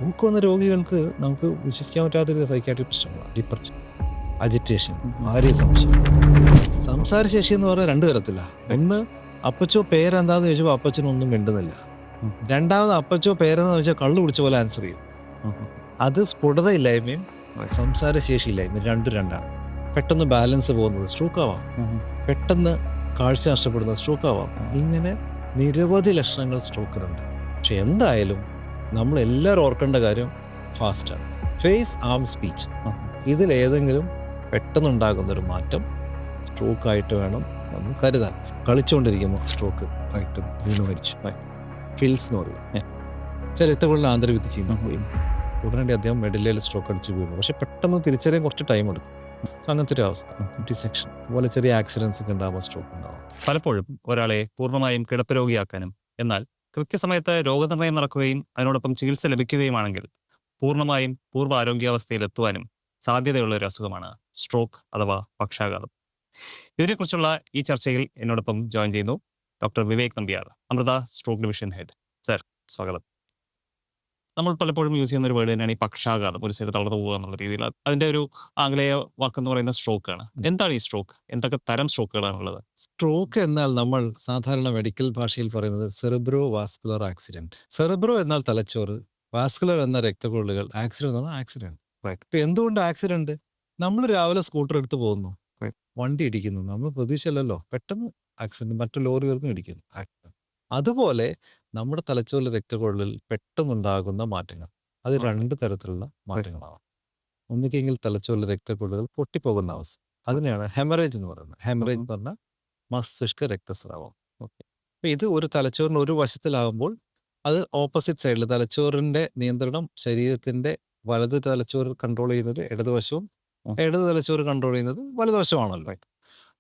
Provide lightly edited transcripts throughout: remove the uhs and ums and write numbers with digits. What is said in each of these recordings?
Stroke വന്ന രോഗികൾക്ക് നമുക്ക് വിശ്വസിക്കാൻ പറ്റാത്തൊരു സൈക്കാട്രിക് പ്രശ്നങ്ങളാണ്. ഡിപ്രഷൻ, അജിറ്റേഷൻ, ആരെയും സംശയം. സംസാരശേഷി എന്ന് പറഞ്ഞാൽ 2 തരത്തിലാ. ഒന്ന്, അപ്പച്ചോ പേരെന്താന്ന് ചോദിച്ചപ്പോൾ അപ്പച്ചനൊന്നും മിണ്ടുന്നില്ല. രണ്ടാമത്, അപ്പച്ചോ പേരെന്താന്ന് ചോദിച്ചാൽ കള്ളു കുടിച്ച പോലെ ആൻസർ ചെയ്യും. അത് സ്ഫുടതയില്ലായ്മയും സംസാരശേഷിയില്ലായ്മയും രണ്ടും രണ്ടാണ്. പെട്ടെന്ന് ബാലൻസ് പോകുന്നത് സ്ട്രോക്ക് ആവാം. പെട്ടെന്ന് കാഴ്ച നഷ്ടപ്പെടുന്നത് സ്ട്രോക്ക് ആവാം. ഇങ്ങനെ നിരവധി ലക്ഷണങ്ങൾ സ്ട്രോക്കിനുണ്ട്. പക്ഷെ എന്തായാലും നമ്മളെല്ലാവരും ഓർക്കേണ്ട കാര്യം ഫാസ്റ്റാണ്. ഫേസ്, ആം, സ്പീച്ച്, ഇതിലേതെങ്കിലും പെട്ടെന്നുണ്ടാകുന്നൊരു മാറ്റം സ്ട്രോക്കായിട്ട് വേണം നമ്മൾ കരുതാൻ. കളിച്ചുകൊണ്ടിരിക്കുമ്പോൾ സ്ട്രോക്ക് ആയിട്ട് വീണ് മരിച്ചു, ഫിൽസ് എന്ന് പറയും. ചില രക്തക്കുഴലിൽ ആന്തരവിധി ചെയ്യുമ്പോൾ പോയി ഉടനടി അദ്ദേഹം മെഡലയിൽ സ്ട്രോക്ക് അടിച്ച് വീണു. പക്ഷെ പെട്ടെന്ന് തിരിച്ചറിയാൻ കുറച്ച് ടൈം എടുക്കും. അങ്ങനത്തെ ഒരു അവസ്ഥ. ഡിസെക്ഷൻ അതുപോലെ ചെറിയ ആക്സിഡൻസ് ഒക്കെ ഉണ്ടാകുമ്പോൾ സ്ട്രോക്ക് ഉണ്ടാവും. പലപ്പോഴും ഒരാളെ പൂർണ്ണമായും കിടപ്പ് രോഗിയാക്കാനും എന്നാൽ കൃത്യസമയത്ത് രോഗനിർണയം നടക്കുകയും അതിനോടൊപ്പം ചികിത്സ ലഭിക്കുകയുമാണെങ്കിൽ പൂർണ്ണമായും പൂർവ്വ ആരോഗ്യാവസ്ഥയിലെത്തുവാനും സാധ്യതയുള്ള ഒരു അസുഖമാണ് സ്ട്രോക്ക് അഥവാ പക്ഷാഘാതം. ഇതിനെക്കുറിച്ചുള്ള ഈ ചർച്ചയിൽ എന്നോടൊപ്പം ജോയിൻ ചെയ്യുന്നു doctor Vivek Nambiar, Amrita stroke division head. Sir, സ്വാഗതം. നമ്മൾ പലപ്പോഴും യൂസ് ചെയ്യുന്ന ഒരു വേർഡ് തന്നെയാണ് ഈ പക്ഷാഘാതം, ഒരു സൈഡ് തളർന്നു പോകുക എന്നുള്ള രീതിയിൽ. അതിന്റെ ഒരു ആംഗലേയ വാക്കെന്ന് പറയുന്ന സ്ട്രോക്കാണ്. എന്താണ് ഈ സ്ട്രോക്ക്? എന്തൊക്കെ തരം സ്ട്രോക്കുകളാണ് ഉള്ളത്? സ്ട്രോക്ക് എന്നാൽ നമ്മൾ സാധാരണ മെഡിക്കൽ ഭാഷയിൽ പറയുന്നത് സെറിബ്രോ വാസ്കുലർ ആക്സിഡന്റ്. സെറിബ്രോ എന്നാൽ തലച്ചോറ്, വാസ്കുലർ എന്ന രക്തക്കുഴലുകൾ, ആക്സിഡന്റ് എന്നാൽ ആക്സിഡന്റ്. ഇപ്പൊ എന്തുകൊണ്ട് ആക്സിഡന്റ്? നമ്മൾ രാവിലെ സ്കൂട്ടർ എടുത്ത് പോകുന്നു, വണ്ടി ഇടിക്കുന്നു, നമ്മൾ പ്രതീക്ഷയല്ലല്ലോ, പെട്ടെന്ന് ആക്സിഡന്റ്, മറ്റു ലോറികൾക്കും ഇടിക്കുന്നു, ആക്സിഡന്റ്. അതുപോലെ നമ്മുടെ തലച്ചോറിലെ രക്തക്കുഴലിൽ പെട്ടെന്നുണ്ടാകുന്ന മാറ്റങ്ങൾ, അത് 2 തരത്തിലുള്ള മാറ്റങ്ങളാണ്. ഒന്നുകിൽ തലച്ചോറിലെ രക്തക്കുഴലുകൾ പൊട്ടിപ്പോകുന്ന അവസ്ഥ, അതിനെയാണ് ഹെമറേജ് എന്ന് പറയുന്നത്. ഹെമറേജ് എന്ന് പറഞ്ഞാൽ മസ്തിഷ്ക രക്തസ്രാവം. ഓക്കെ. അപ്പൊ ഇത് ഒരു തലച്ചോറിന് ഒരു വശത്തിലാകുമ്പോൾ അത് ഓപ്പോസിറ്റ് സൈഡിൽ, തലച്ചോറിന്റെ നിയന്ത്രണം ശരീരത്തിന്റെ വലത് തലച്ചോറ് കൺട്രോൾ ചെയ്യുന്നത് ഇടതുവശവും ഇടത് തലച്ചോറ് കൺട്രോൾ ചെയ്യുന്നത് വലതുവശമാണല്ലോ.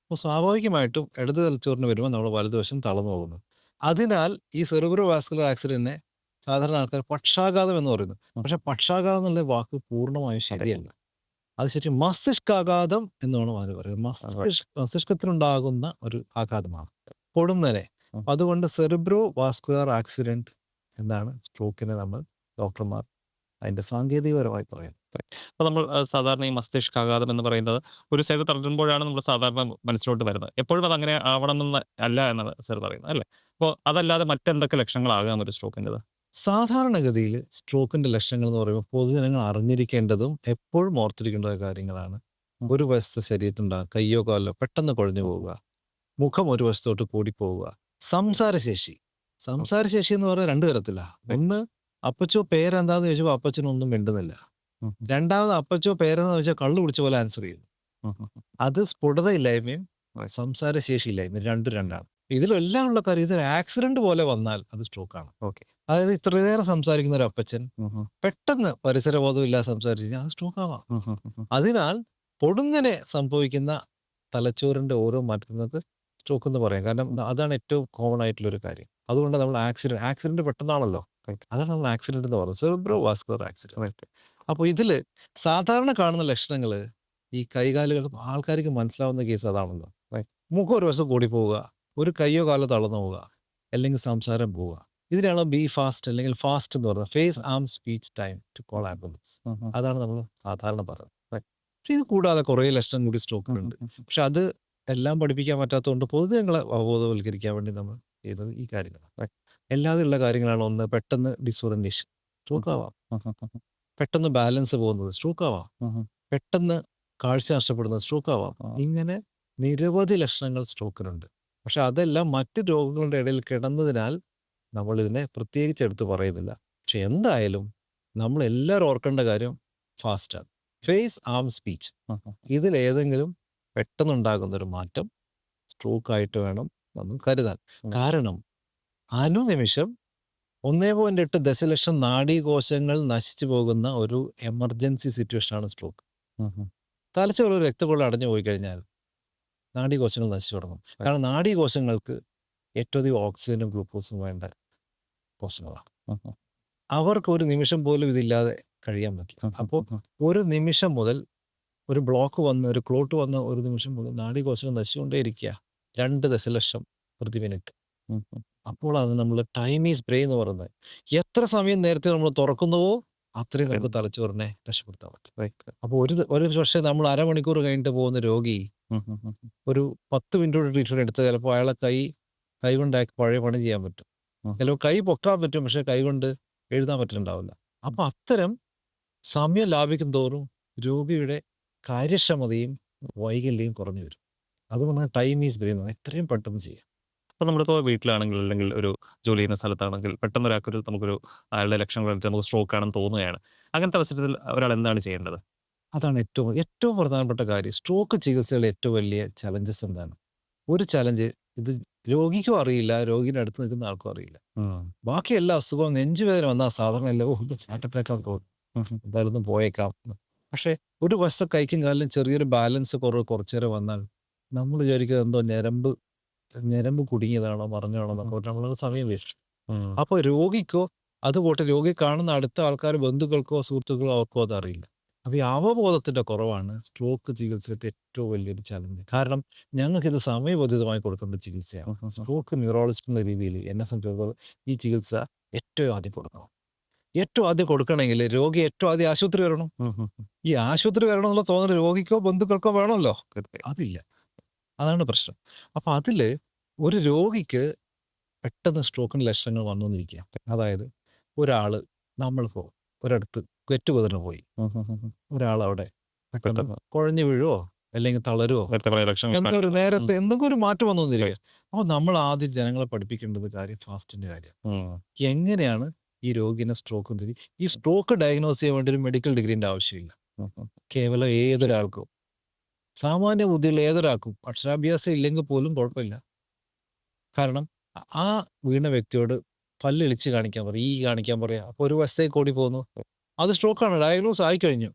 അപ്പോൾ സ്വാഭാവികമായിട്ടും ഇടത് തലച്ചോറിന് വരുമ്പോൾ നമ്മുടെ വലതുവശം തളർന്നു പോകുന്നു. അതിനാൽ ഈ സെറിബ്രോ വാസ്കുലർ ആക്സിഡന്റിനെ സാധാരണ ആൾക്കാർ പക്ഷാഘാതം എന്ന് പറയുന്നു. പക്ഷെ പക്ഷാഘാതം എന്നുള്ള വാക്ക് പൂർണ്ണമായും ശരിയല്ല. അത് ശരിക്കും മസ്തിഷ്കാഘാതം എന്നാണ് അവർ പറയുന്നത്. മസ്തിഷ്കത്തിനുണ്ടാകുന്ന ഒരു ആഘാതമാണ്, പൊടുന്നനെ. അതുകൊണ്ട് സെറിബ്രോ വാസ്കുലർ ആക്സിഡന്റ് എന്നാണ് സ്ട്രോക്കിനെ നമ്മൾ ഡോക്ടർമാർ അതിന്റെ സാങ്കേതികപരമായി പറയുന്നത്. അപ്പോൾ നമ്മൾ സാധാരണ ഈ മസ്തിഷ്കാഘാതം എന്ന് പറയുന്നത് ഒരു സൈഡ് തളരുമ്പോഴാണ് നമ്മൾ സാധാരണ മനസ്സിലോട്ട് വരുന്നത്. എപ്പോഴും അത് അങ്ങനെ ആവണമെന്ന് അല്ല എന്നാണ് സർ പറയുന്നത്, അല്ലേ? അപ്പോൾ അതല്ലാതെ മറ്റെന്തൊക്കെ ലക്ഷണങ്ങളാകാം ഒരു സ്ട്രോക്കിൻ്റെത്? സാധാരണഗതിയിൽ സ്ട്രോക്കിന്റെ ലക്ഷണങ്ങൾ എന്ന് പറയുമ്പോൾ പൊതുജനങ്ങൾ അറിഞ്ഞിരിക്കേണ്ടതും എപ്പോഴും ഓർത്തിരിക്കേണ്ട കാര്യങ്ങളാണ്. ഒരു വശത്ത് ശരീരത്തുണ്ടാകുക, കയ്യോ കാലോ പെട്ടെന്ന് കുഴഞ്ഞു പോവുക, മുഖം ഒരു വശത്തോട്ട് കൂടിപ്പോവുക, സംസാരശേഷി. സംസാരശേഷി എന്ന് പറഞ്ഞാൽ 2 തരത്തിലാ. ഒന്ന്, അപ്പച്ചോ പേരെന്താന്ന് ചോദിച്ചപ്പോൾ അപ്പച്ചനൊന്നും മിണ്ടുന്നില്ല. രണ്ടാമത്, അപ്പച്ചോ പേരെന്ന് ചോദിച്ചാൽ കള്ളു കുടിച്ച പോലെ ആൻസർ ചെയ്യും. അത് സ്ഫുടതയില്ലായ്മയും സംസാരശേഷിയില്ലായ്മയും രണ്ടും രണ്ടാണ്. ഇതിലെല്ലാം ഉള്ള കാര്യം, ഇതൊരു ആക്സിഡന്റ് പോലെ വന്നാൽ അത് സ്ട്രോക്കാണ്. ഓക്കെ. അതായത് ഇത്ര നേരം സംസാരിക്കുന്ന ഒരു അപ്പച്ചൻ പെട്ടെന്ന് പരിസരബോധം ഇല്ലാതെ സംസാരിച്ചു കഴിഞ്ഞാൽ അത് സ്ട്രോക്ക് ആവാം. അതിനാൽ പൊടുന്നനെ സംഭവിക്കുന്ന തലച്ചോറിന്റെ ഓരോ മാറ്റുന്നത് സ്ട്രോക്ക് എന്ന് പറയാം. കാരണം അതാണ് ഏറ്റവും കോമൺ ആയിട്ടുള്ള ഒരു കാര്യം. അതുകൊണ്ട് നമ്മൾ ആക്സിഡന്റ് പെട്ടെന്നാണല്ലോ, അതാണ് നമ്മൾ ആക്സിഡന്റ് എന്ന് പറയുന്നത്, സെറിബ്രോ വാസ്കുലർ ആക്സിഡന്റ്. അപ്പോൾ ഇതില് സാധാരണ കാണുന്ന ലക്ഷണങ്ങൾ ഈ കൈകാലുകൾ ആൾക്കാർക്ക് മനസ്സിലാവുന്ന കേസ് അതാണല്ലോ. മുഖം ഒരു വശം കൂടി പോവുക, ഒരു കയ്യോ കാലോ തളർന്നു പോവുക, അല്ലെങ്കിൽ സംസാരം പോവുക. ഇതിനാണ് ബി ഫാസ്റ്റ് അല്ലെങ്കിൽ ഫാസ്റ്റ് എന്ന് പറയുന്നത്. Face, arm, speech time to call ambulance. അതാണ് നമ്മൾ സാധാരണ പറയുന്നത്. പക്ഷെ ഇത് കൂടാതെ കുറേ ലക്ഷണം കൂടി സ്ട്രോക്കിലുണ്ട്. പക്ഷെ അത് എല്ലാം പഠിപ്പിക്കാൻ പറ്റാത്തതുകൊണ്ട് പൊതുജനങ്ങളെ അവബോധവൽക്കരിക്കാൻ വേണ്ടി നമ്മൾ ചെയ്യുന്നത് ഈ കാര്യങ്ങളാണ്. എല്ലാതുള്ള കാര്യങ്ങളാണ്. ഒന്ന്, പെട്ടെന്ന് ഡിസോറിയന്റേഷൻ, സ്ട്രോക്ക് ആവാം. പെട്ടെന്ന് ബാലൻസ് പോകുന്നത് സ്ട്രോക്ക് ആവാം. പെട്ടെന്ന് കാഴ്ച നഷ്ടപ്പെടുന്നത് സ്ട്രോക്ക് ആവാം. ഇങ്ങനെ നിരവധി ലക്ഷണങ്ങൾ സ്ട്രോക്കിനുണ്ട്. പക്ഷെ അതെല്ലാം മറ്റ് രോഗങ്ങളുടെ ഇടയിൽ കിടന്നതിനാൽ നമ്മൾ ഇതിനെ പ്രത്യേകിച്ച് എടുത്ത് പറയുന്നില്ല. പക്ഷെ എന്തായാലും നമ്മൾ എല്ലാവരും ഓർക്കേണ്ട കാര്യം ഫാസ്റ്റാണ്. ഫേസ്, ആം, സ്പീച്ച്, ഇതിലേതെങ്കിലും പെട്ടെന്നുണ്ടാകുന്നൊരു മാറ്റം സ്ട്രോക്കായിട്ട് വേണം നമ്മൾ കരുതാൻ. കാരണം അനുനിമിഷം 1.8 ദശലക്ഷം നാഡീകോശങ്ങൾ നശിച്ചു പോകുന്ന ഒരു എമർജൻസി സിറ്റുവേഷനാണ് സ്ട്രോക്ക്. തലച്ചോറ് ഒരു രക്തക്കുഴൽ അടഞ്ഞു പോയി കഴിഞ്ഞാൽ നാഡീകോശങ്ങൾ നശിച്ചു തുടങ്ങും. കാരണം നാഡീകോശങ്ങൾക്ക് ഏറ്റവും അധികം ഓക്സിജനും ഗ്ലൂക്കോസും വേണ്ട കോശങ്ങളാണ്. അവർക്ക് ഒരു നിമിഷം പോലും ഇതില്ലാതെ കഴിയാൻ പറ്റില്ല. അപ്പോൾ ഒരു നിമിഷം മുതൽ ഒരു ബ്ലോക്ക് വന്ന്, ഒരു ക്ലോട്ട് വന്ന ഒരു നിമിഷം മുതൽ നാഡീകോശങ്ങൾ നശിച്ചുകൊണ്ടേയിരിക്കുക. 2 ദശലക്ഷം പ്രതി മിനിറ്റ്. അപ്പോൾ അത് നമ്മൾ ടൈം ഈസ് ബ്രെയിൻ എന്ന് പറയുന്നത്. എത്ര സമയം നേരത്തെ നമ്മൾ തുറക്കുന്നുവോ അത്രയും നമുക്ക് തലച്ചോറിനെ രക്ഷപ്പെടുത്താൻ പറ്റും. അപ്പോൾ ഒരു പക്ഷേ നമ്മൾ അരമണിക്കൂർ കഴിഞ്ഞിട്ട് പോകുന്ന രോഗി ഒരു 10 മിനിറ്റോടെ ട്രീറ്റ്മെന്റ് എടുത്ത് ചിലപ്പോൾ അയാളെ കൈ കൊണ്ട് അയാൾക്ക് പഴയ പണി ചെയ്യാൻ പറ്റും. ചിലപ്പോൾ കൈ പൊക്കാൻ പറ്റും, പക്ഷെ കൈ കൊണ്ട് എഴുതാൻ പറ്റുന്നുണ്ടാവില്ല. അപ്പോൾ അത്തരം സമയം ലാഭിക്കും തോറും രോഗിയുടെ കാര്യക്ഷമതയും വൈകല്യവും കുറഞ്ഞു വരും. അതുകൊണ്ടാണ് ടൈം ഈസ് ബ്രെയിൻ എത്രയും പെട്ടെന്ന് ചെയ്യാം. അപ്പോൾ നമ്മളിപ്പോൾ വീട്ടിലാണെങ്കിൽ അല്ലെങ്കിൽ ഒരു ജോലി ചെയ്യുന്ന സ്ഥലത്താണെങ്കിൽ പെട്ടെന്ന് നമുക്കൊരു അയാളുടെ ലക്ഷണം കണ്ടിട്ട് നമുക്ക് സ്ട്രോക്ക് ആണെന്ന് തോന്നുകയാണ്. അങ്ങനത്തെ അവസരത്തിൽ ഒരാൾ എന്താണ് ചെയ്യേണ്ടത്? അതാണ് ഏറ്റവും പ്രധാനപ്പെട്ട കാര്യം. സ്ട്രോക്ക് ചികിത്സയുടെ ഏറ്റവും വലിയ ചലഞ്ചസ് എന്താണ്? ഒരു ചലഞ്ച് ഇത് രോഗിക്കും അറിയില്ല, രോഗിയുടെ അടുത്ത് നിൽക്കുന്ന ആൾക്കും അറിയില്ല. ബാക്കി എല്ലാ അസുഖവും നെഞ്ചുവേദന വന്നാൽ സാധാരണ ഹാർട്ട് അറ്റാക്ക് തോന്നും, എന്തായാലും ഒന്ന് പോയേക്കാം. പക്ഷേ ഒരു വശത്തെ കൈക്കും കാലിലും ചെറിയൊരു ബാലൻസ് കുറച്ചു നേരം വന്നാൽ നമ്മൾ വിചാരിക്കുക എന്തോ ഞരമ്പ് കുടുങ്ങിയതാണോ മറിഞ്ഞാണോ എന്നൊക്കെ പറഞ്ഞ് നമ്മൾ സമയം വേസ്റ്റ്. അപ്പോൾ രോഗിക്കോ അതുപോട്ടെ രോഗി കാണുന്ന അടുത്ത ആൾക്കാർ, ബന്ധുക്കൾക്കോ സുഹൃത്തുക്കളോ അവർക്കോ അതറിയില്ല. അപ്പോൾ ഈ അവബോധത്തിന്റെ കുറവാണ് സ്ട്രോക്ക് ചികിത്സയുടെ ഏറ്റവും വലിയൊരു ചലഞ്ച്. കാരണം ഞങ്ങൾക്കിത് സമയബന്ധിതമായി കൊടുക്കേണ്ട ചികിത്സയാണ്. സ്ട്രോക്ക് ന്യൂറോളജിസ്റ്റ് എന്ന രീതിയിൽ എന്നെ സംബന്ധിച്ചിടത്തോളം ഈ ചികിത്സ ഏറ്റവും ആദ്യം കൊടുക്കണം. ഏറ്റവും ആദ്യം കൊടുക്കണമെങ്കിൽ രോഗി ഏറ്റവും ആദ്യം ആശുപത്രി വരണം. ഈ ആശുപത്രി വരണം എന്നുള്ള തോന്നൽ രോഗിക്കോ ബന്ധുക്കൾക്കോ വേണമല്ലോ. അതില്ല. അതാണ് പ്രശ്നം. അപ്പോൾ അതിൽ ഒരു രോഗിക്ക് പെട്ടെന്ന് സ്ട്രോക്കിന്റെ ലക്ഷണങ്ങൾ വന്നുകൊണ്ടിരിക്കുക. അതായത് ഒരാൾ നമ്മളിപ്പോൾ ഒരിടത്ത് ഗെറ്റ് ടുഗദറിന് പോയി, ഒരാളവിടെ പെട്ടെന്ന് കുഴഞ്ഞു വീഴുവോ അല്ലെങ്കിൽ തളരുവോ, നേരത്തെ എന്തെങ്കിലും ഒരു മാറ്റം വന്നുകൊണ്ടിരിക്കുക. അപ്പോൾ നമ്മൾ ആദ്യം ജനങ്ങളെ പഠിപ്പിക്കേണ്ടത് ഫാസ്റ്റിന്റെ കാര്യം. എങ്ങനെയാണ് ഈ രോഗിനെ സ്ട്രോക്ക് ഈ സ്ട്രോക്ക് ഡയഗ്നോസ് ചെയ്യാൻ വേണ്ടി ഒരു മെഡിക്കൽ ഡിഗ്രീന്റെ ആവശ്യമില്ല. കേവലം ഏതൊരാൾക്കും, സാമാന്യ ബുദ്ധിയുള്ള ഏതൊരാൾക്കും, അക്ഷരാഭ്യാസം ഇല്ലെങ്കിൽ പോലും കുഴപ്പമില്ല. കാരണം ആ വീണ വ്യക്തിയോട് പല്ലിളിച്ച് കാണിക്കാൻ പറയാം. അപ്പോൾ ഒരു വശത്തേക്ക് ഓടി പോകുന്നു, അത് സ്ട്രോക്കാണ്, ഡയഗ്നോസ് ആയിക്കഴിഞ്ഞു.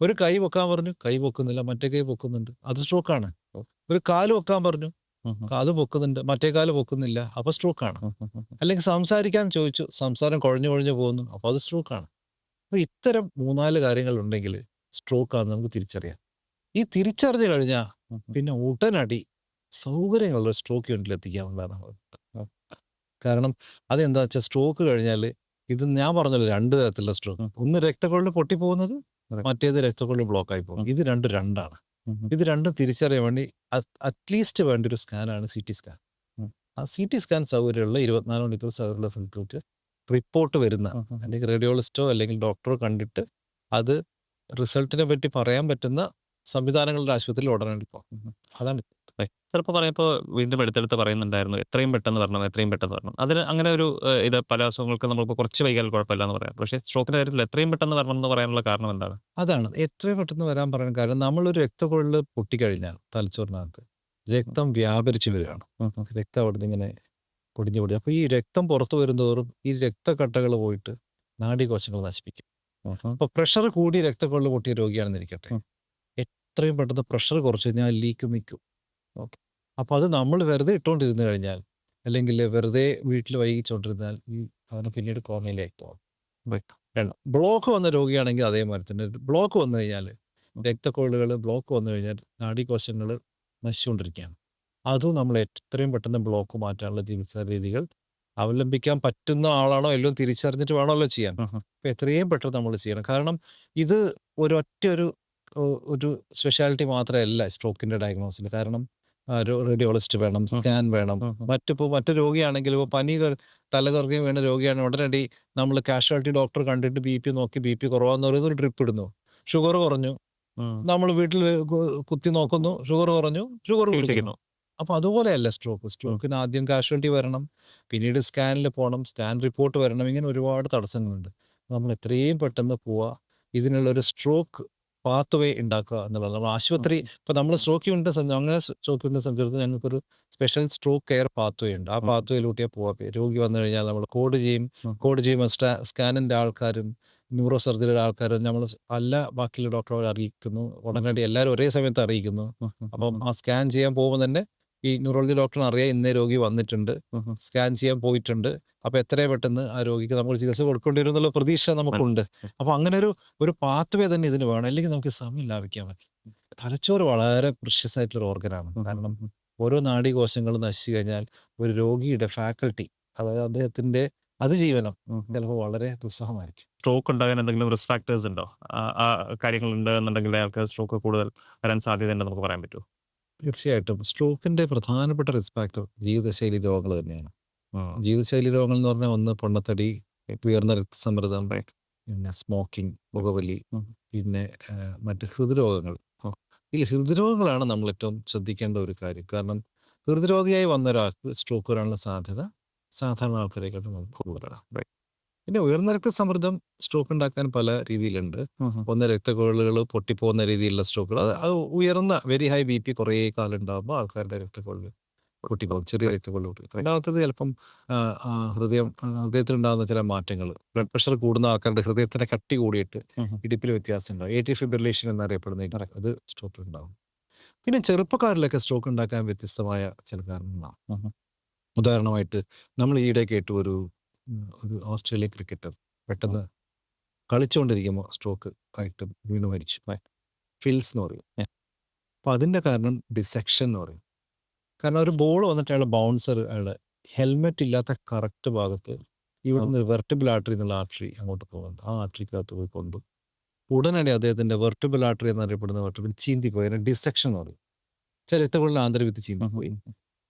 ഒരു കൈ പൊക്കാൻ പറഞ്ഞു, കൈ പൊക്കുന്നില്ല, മറ്റേ കൈ പൊക്കുന്നുണ്ട്, അത് സ്ട്രോക്കാണ്. ഒരു കാല് പൊക്കാൻ പറഞ്ഞു, അത് പൊക്കുന്നുണ്ട്, മറ്റേ കാല് പൊക്കുന്നില്ല, അപ്പോൾ സ്ട്രോക്കാണ്. അല്ലെങ്കിൽ സംസാരിക്കാൻ ചോദിച്ചു, സംസാരം കുഴഞ്ഞു പോകുന്നു, അപ്പോൾ അത് സ്ട്രോക്കാണ്. അപ്പോൾ ഇത്തരം 3-4 കാര്യങ്ങളുണ്ടെങ്കിൽ സ്ട്രോക്കാണെന്ന് നമുക്ക് തിരിച്ചറിയാം. ഈ തിരിച്ചറിഞ്ഞു കഴിഞ്ഞാൽ പിന്നെ ഉടനടി സൗകര്യങ്ങളുള്ള സ്ട്രോക്ക് യൂണിറ്റിൽ എത്തിക്കാവുന്നതാണ്. കാരണം അതെന്താ വെച്ചാൽ സ്ട്രോക്ക് കഴിഞ്ഞാൽ ഇത് ഞാൻ പറഞ്ഞല്ലോ 2 തരത്തിലുള്ള സ്ട്രോക്ക്. ഒന്ന് രക്തക്കൊഴൽ പൊട്ടിപ്പോകുന്നത്, മറ്റേത് രക്തക്കൊഴൽ ബ്ലോക്കായി പോകും. ഇത് രണ്ടാണ്. ഇത് രണ്ടും തിരിച്ചറിയാൻ വേണ്ടി അറ്റ്ലീസ്റ്റ് വേണ്ട ഒരു സ്കാനാണ് CT സ്കാൻ. ആ CT സ്കാൻ സൗകര്യമുള്ള 24 മണിക്കൂർ സൗകര്യമുള്ള ഫിൽറ്റർ റിപ്പോർട്ട് വരുന്ന അല്ലെങ്കിൽ റേഡിയോളജിസ്റ്റോ അല്ലെങ്കിൽ ഡോക്ടറോ കണ്ടിട്ട് അത് റിസൾട്ടിനെ പറ്റി പറയാൻ പറ്റുന്ന സംവിധാനങ്ങളുടെ ആശുപത്രിയിൽ ഉടനടി പോകും. അതാണ് ചിലപ്പോൾ പറയുമ്പോൾ വീണ്ടും എടുത്തെടുത്ത് പറയുന്നുണ്ടായിരുന്നു എത്രയും പെട്ടെന്ന് വരണം. അതിന് അങ്ങനെ ഒരു ഇത് പല അസുഖങ്ങൾക്ക് നമ്മളിപ്പോൾ കുറച്ച് വൈകിയാൽ കുഴപ്പമില്ല എന്ന് പറയാം. പക്ഷേ സ്ട്രോക്കിന്റെ കാര്യത്തിൽ എത്രയും പെട്ടെന്ന് വരണം എന്ന് പറയാനുള്ള കാരണം എന്താണ്? അതാണ് എത്രയും പെട്ടെന്ന് വരാൻ പറയാൻ കാരണം നമ്മളൊരു രക്തക്കുഴൽ പൊട്ടിക്കഴിഞ്ഞാൽ തലച്ചോറിനകത്ത് രക്തം വ്യാപരിച്ചു വരികയാണ്. രക്തം അവിടെ നിന്ന് ഇങ്ങനെ പൊടിഞ്ഞു. അപ്പോൾ ഈ രക്തം പുറത്തു വരുന്നതോറും ഈ രക്തക്കട്ടകൾ പോയിട്ട് നാഡീകോശങ്ങൾ നശിപ്പിക്കും. അപ്പോൾ പ്രഷർ കൂടി രക്തക്കുഴൽ പൊട്ടിയ രോഗിയാണെന്ന് ഇരിക്കട്ടെ, എത്രയും പെട്ടെന്ന് പ്രഷർ കുറച്ച് കഴിഞ്ഞാൽ ലീക്ക് നിൽക്കും. ഓക്കെ, അപ്പോൾ അത് നമ്മൾ വെറുതെ ഇട്ടുകൊണ്ടിരുന്നു കഴിഞ്ഞാൽ അല്ലെങ്കിൽ വെറുതെ വീട്ടിൽ വൈകിച്ചുകൊണ്ടിരുന്നാൽ ഈ അതിന് പിന്നീട് കോമയിലേക്ക് പോകും. ബ്ലോക്ക് വന്ന രോഗിയാണെങ്കിൽ അതേമാതിരി തന്നെ ബ്ലോക്ക് വന്നു കഴിഞ്ഞാൽ രക്തക്കൊഴലുകൾ ബ്ലോക്ക് വന്നു കഴിഞ്ഞാൽ നാഡീകോശങ്ങൾ നശിച്ചുകൊണ്ടിരിക്കുകയാണ്. അതും നമ്മൾ എത്രയും പെട്ടെന്ന് ബ്ലോക്ക് മാറ്റാനുള്ള ചികിത്സാ രീതികൾ അവലംബിക്കാൻ പറ്റുന്ന ആളാണോ എല്ലാം തിരിച്ചറിഞ്ഞിട്ട് വേണമല്ലോ ചെയ്യാൻ. അപ്പോൾ എത്രയും പെട്ടെന്ന് നമ്മൾ ചെയ്യണം. കാരണം ഇത് ഒരു സ്പെഷ്യാലിറ്റി മാത്രമല്ല സ്ട്രോക്കിന്റെ ഡയഗ്നോസിന്. കാരണം റേഡിയോളജിസ്റ്റ് വേണം, സ്കാൻ വേണം. മറ്റു രോഗിയാണെങ്കിൽ ഇപ്പോൾ തലകറങ്ങി വീണ രോഗിയാണ്, ഉടനടി നമ്മൾ കാഷ്വാലിറ്റി ഡോക്ടർ കണ്ടിട്ട് നോക്കി ബി പി കുറവാന്ന് പറയുന്നത് ഒരു ഡ്രിപ്പ് ഇടുന്നു. ഷുഗർ കുറഞ്ഞു, നമ്മൾ വീട്ടിൽ കുത്തി നോക്കുന്നു, ഷുഗർ കുറഞ്ഞു. അപ്പോൾ അതുപോലെയല്ല സ്ട്രോക്കിന് ആദ്യം കാഷ്വാലിറ്റി വരണം, പിന്നീട് സ്കാനിൽ പോകണം, സ്കാൻ റിപ്പോർട്ട് വരണം. ഇങ്ങനെ ഒരുപാട് തടസ്സങ്ങളുണ്ട്. നമ്മൾ എത്രയും പെട്ടെന്ന് പോവുക, ഇതിനുള്ളൊരു സ്ട്രോക്ക് പാത്ത് വേ ഉണ്ടാക്കുക എന്നുള്ളത്. നമ്മൾ ആശുപത്രി ഇപ്പോൾ നമ്മൾ സ്ട്രോക്ക് യൂണിറ്റിനെ അങ്ങനെ സ്ട്രോക്ക് യൂണിറ്റിനെ സംബന്ധിച്ചിടത്തോളം ഞങ്ങൾക്കൊരു സ്പെഷ്യൽ സ്ട്രോക്ക് കെയർ പാത്ത് വേ ഉണ്ട്. ആ പാത്ത് വേയിലൂട്ടിയാ പോവാം. രോഗി വന്നു കഴിഞ്ഞാൽ നമ്മൾ കോഡ് ചെയ്യും. സ്കാനിൻ്റെ ആൾക്കാരും ന്യൂറോ സർജറിയുടെ ആൾക്കാരും നമ്മൾ ബാക്കിയുള്ള ഡോക്ടറെ അറിയിക്കുന്നു. ഉടനടി എല്ലാവരും ഒരേ സമയത്ത് അറിയിക്കുന്നു. അപ്പം ആ സ്കാൻ ചെയ്യാൻ പോകുമ്പോൾ തന്നെ ഈ ന്യൂറോളജി ഡോക്ടറിന് അറിയാം ഇന്നേ രോഗി വന്നിട്ടുണ്ട്, സ്കാൻ ചെയ്യാൻ പോയിട്ടുണ്ട്, അപ്പോൾ എത്രയും പെട്ടെന്ന് ആ രോഗിക്ക് നമ്മൾ ചികിത്സ കൊടുക്കേണ്ടി വരും എന്നുള്ള പ്രതീക്ഷ നമുക്കുണ്ട്. അപ്പോൾ അങ്ങനെ ഒരു പാത്ത് വേ തന്നെ ഇതിന് വേണം, അല്ലെങ്കിൽ നമുക്ക് സമയം ലാഭിക്കാൻ പറ്റും. തലച്ചോറ് വളരെ പ്രഷ്യസ് ആയിട്ടുള്ള ഓർഗനാണ്. കാരണം ഓരോ നാഡീകോശങ്ങളും നശിച്ചു കഴിഞ്ഞാൽ ഒരു രോഗിയുടെ ഫാക്കൽറ്റി, അതായത് അദ്ദേഹത്തിന്റെ അതിജീവനം ചിലപ്പോൾ വളരെ ദുസ്സഹമായിരിക്കും. സ്ട്രോക്ക് ഉണ്ടാകാൻ എന്തെങ്കിലും റിസ്ക് ഫാക്ടേഴ്സ് ഉണ്ടോ? ആ കാര്യങ്ങളുണ്ട് എന്നുണ്ടെങ്കിൽ അയാൾക്ക് സ്ട്രോക്ക് കൂടുതൽ വരാൻ സാധ്യതയുണ്ടെന്ന് നമുക്ക് പറയാൻ പറ്റുമോ? തീർച്ചയായിട്ടും സ്ട്രോക്കിൻ്റെ പ്രധാനപ്പെട്ട റിസ്ക് ഫാക്ടർ ജീവിതശൈലി രോഗങ്ങൾ തന്നെയാണ്. ഉം. ജീവിതശൈലി രോഗങ്ങൾ എന്ന് പറഞ്ഞാൽ ഒന്ന് പൊണ്ണത്തടി, ഉയർന്ന രക്തസമ്മർദ്ദം, റൈറ്റ്. പിന്നെ സ്മോക്കിംഗ്, പുകവലി, ഉം. പിന്നെ മറ്റ് ഹൃദ്രോഗങ്ങൾ. ഈ ഹൃദ്രോഗങ്ങളാണ് നമ്മൾ ഏറ്റവും ശ്രദ്ധിക്കേണ്ട ഒരു കാര്യം. കാരണം ഹൃദ്രോഗിയായി വന്ന ഒരാൾക്ക് സ്ട്രോക്ക് വരാനുള്ള സാധ്യത സാധാരണ ആൾക്കാരെക്കാട്ടും നമുക്ക് കൂടുതലാണ്. റൈറ്റ്. പിന്നെ ഉയർന്ന രക്തസമ്മർദ്ദം സ്ട്രോക്ക് ഉണ്ടാക്കാൻ പല രീതിയിലുണ്ട്. ഉം. ഒന്ന് രക്തക്കുഴലുകൾ പൊട്ടിപ്പോകുന്ന രീതിയിലുള്ള സ്ട്രോക്കുകൾ. അത് ഉയർന്ന വെരി ഹൈ ബി പി കുറേ കാലം ഉണ്ടാകുമ്പോൾ ആൾക്കാരുടെ രക്തക്കുഴൽ പൊട്ടിപ്പോകും. ചെറിയ രക്തക്കുഴൽ പൊട്ടിപ്പോകും. രണ്ടാമത്തേത് ചിലപ്പം ഹൃദയത്തിലുണ്ടാകുന്ന ചില മാറ്റങ്ങൾ. ബ്ലഡ് പ്രഷർ കൂടുന്ന ആൾക്കാരുടെ ഹൃദയത്തിൻ്റെ കട്ടി കൂടിയിട്ട് ഉം. ഇടുപ്പിൽ വ്യത്യാസം ഉണ്ടാകും. ഏട്രിയൽ ഫിബ്രിലേഷൻ എന്നറിയപ്പെടുന്ന അത് സ്ട്രോക്ക് ഉണ്ടാകും. പിന്നെ ചെറുപ്പക്കാരിലൊക്കെ സ്ട്രോക്ക് ഉണ്ടാക്കാൻ വ്യത്യസ്തമായ ചില കാരണങ്ങളാണ്. ഉം. ഉദാഹരണമായിട്ട് നമ്മൾ ഈയിടെ കേട്ടു ഒരു ഓസ്ട്രേലിയൻ ക്രിക്കറ്റർ പെട്ടെന്ന് കളിച്ചുകൊണ്ടിരിക്കുമ്പോൾ സ്ട്രോക്ക് ആയിട്ട് വീണ് മരിച്ചു. ഫിൽസ് എന്ന് പറയും. അപ്പോൾ അതിൻ്റെ കാരണം ഡിസെക്ഷൻ എന്ന് പറയും. കാരണം ഒരു ബോൾ വന്നിട്ട് അയാളുടെ ബൗൺസർ അയാളുടെ ഹെൽമെറ്റ് ഇല്ലാത്ത കറക്റ്റ് ഭാഗത്ത് ഇവിടുന്ന് വെർട്ടിബിൾ ആർട്ടറി എന്നുള്ള ആർട്ടറി അങ്ങോട്ട് പോകുന്നുണ്ട്. ആ ആർട്ടറിക്കകത്ത് പോയി കൊണ്ടു. ഉടനടി അദ്ദേഹത്തിൻ്റെ വെർട്ടിബിൾ ആർട്ടറി എന്നറിയപ്പെടുന്ന വെർട്ടിബിൾ ചീന്തിപ്പോയി. അതിന് ഡിസെക്ഷൻ എന്ന് പറയും. രക്തക്കുഴലിൽ ആന്തരവിത്ത് ചീന്തിപ്പോയി.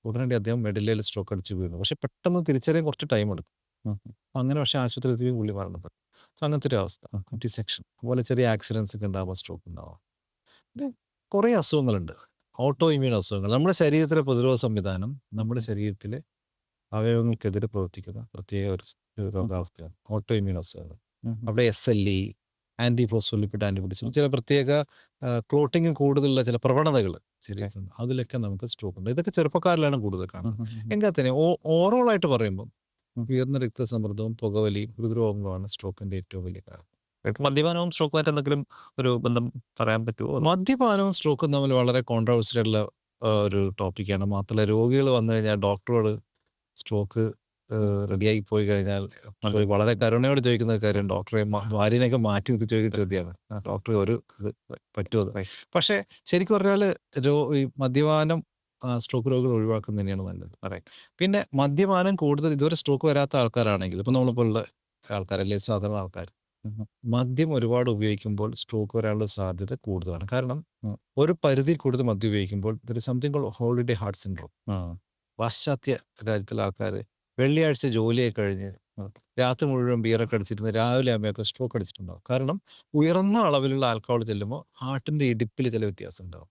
ഉടനടി അദ്ദേഹം മെഡലയിൽ സ്ട്രോക്ക് അടിച്ച് വീണു. പക്ഷെ പെട്ടെന്ന് തിരിച്ചറിയാൻ കുറച്ച് ടൈം എടുക്കും. അങ്ങനെ പക്ഷേ ആശുപത്രിയിൽ എത്തി പുള്ളി മരണപ്പെട്ടു. സോ അങ്ങനത്തെ ഒരു അവസ്ഥ. ഡിസെക്ഷൻ അതുപോലെ ചെറിയ ആക്സിഡൻസ് ഒക്കെ ഉണ്ടാകുമ്പോൾ സ്ട്രോക്ക് ഉണ്ടാവാം. പിന്നെ കുറേ അസുഖങ്ങളുണ്ട്. ഓട്ടോ ഇമ്മ്യൂൺ അസുഖങ്ങൾ. നമ്മുടെ ശരീരത്തിലെ പ്രതിരോധ സംവിധാനം നമ്മുടെ ശരീരത്തിലെ അവയവങ്ങൾക്കെതിരെ പ്രവർത്തിക്കുന്ന പ്രത്യേക ഒരു രോഗാവസ്ഥയാണ് ഓട്ടോ ഇമ്മ്യൂൺ അസുഖങ്ങൾ. അവിടെ SLE, ആൻറ്റി ഫോസ്ഫോലിപ്പിഡ് ആൻറ്റിബോഡീസ്, ചില പ്രത്യേക ക്ലോട്ടിങ് കൂടുതലുള്ള ചില പ്രവണതകൾ ശരീരത്തിലുണ്ട്. അതിലൊക്കെ നമുക്ക് സ്ട്രോക്ക് ഉണ്ട്. ഇതൊക്കെ ചെറുപ്പക്കാരിലാണ് കൂടുതൽ കാണുന്നത്. എങ്കിൽ തന്നെ ഓവറോളായിട്ട് പറയുമ്പം ഉയർന്ന രക്തസമ്മർദ്ദവും പുകവലിയും ഹൃദ്രോഗങ്ങളുമാണ് സ്ട്രോക്കിൻ്റെ ഏറ്റവും വലിയ കാരണം. മദ്യപാനവും സ്ട്രോക്കുമായിട്ട് എന്തെങ്കിലും ഒരു ബന്ധം പറയാൻ പറ്റുമോ? മദ്യപാനവും സ്ട്രോക്കും തമ്മിൽ വളരെ കോൺട്രവേഴ്സ്യൽ ആയിട്ടുള്ള ഒരു ടോപ്പിക്കാണ്. മാത്രമല്ല രോഗികൾ വന്നു കഴിഞ്ഞാൽ ഡോക്ടറോട് സ്ട്രോക്ക് റെഡിയായി പോയി കഴിഞ്ഞാൽ വളരെ കരുണയോട് ചോദിക്കുന്ന കാര്യം ഡോക്ടറെ ഭാര്യനെയൊക്കെ മാറ്റി നിർത്തി ചോദിക്കുന്ന ചോദ്യമാണ്. ഡോക്ടറെ ഒരു ഇത് പറ്റുമോ? പക്ഷേ ശരിക്കും പറഞ്ഞാൽ ഈ മദ്യപാനം സ്ട്രോക്ക് രോഗികൾ ഒഴിവാക്കുന്നത് തന്നെയാണ് നല്ലത്. പിന്നെ മദ്യപാനം കൂടുതൽ ഇതുവരെ സ്ട്രോക്ക് വരാത്ത ആൾക്കാരാണെങ്കിൽ ഇപ്പം നമ്മളെപ്പോലുള്ള ആൾക്കാരല്ലേ സാധാരണ ആൾക്കാർ മദ്യം ഒരുപാട് ഉപയോഗിക്കുമ്പോൾ സ്ട്രോക്ക് വരാനുള്ള സാധ്യത കൂടുതലാണ്. കാരണം ഒരു പരിധി കൂടുതൽ മദ്യം ഉപയോഗിക്കുമ്പോൾ something called holiday heart syndrome. പാശ്ചാത്യ രാജ്യത്തിലെ ആൾക്കാർ വെള്ളിയാഴ്ച ജോലിയൊക്കെ കഴിഞ്ഞ് രാത്രി മുഴുവൻ ബിയറൊക്കെ അടിച്ചിരുന്ന് രാവിലെ ആകുമ്പോഴൊക്കെ സ്ട്രോക്ക് അടിച്ചിട്ടുണ്ടാകും. കാരണം ഉയർന്ന അളവിലുള്ള ആൽക്കഹോൾ ചെല്ലുമ്പോൾ ഹാർട്ടിൻ്റെ ഇടിപ്പിൽ ചില വ്യത്യാസം ഉണ്ടാകും.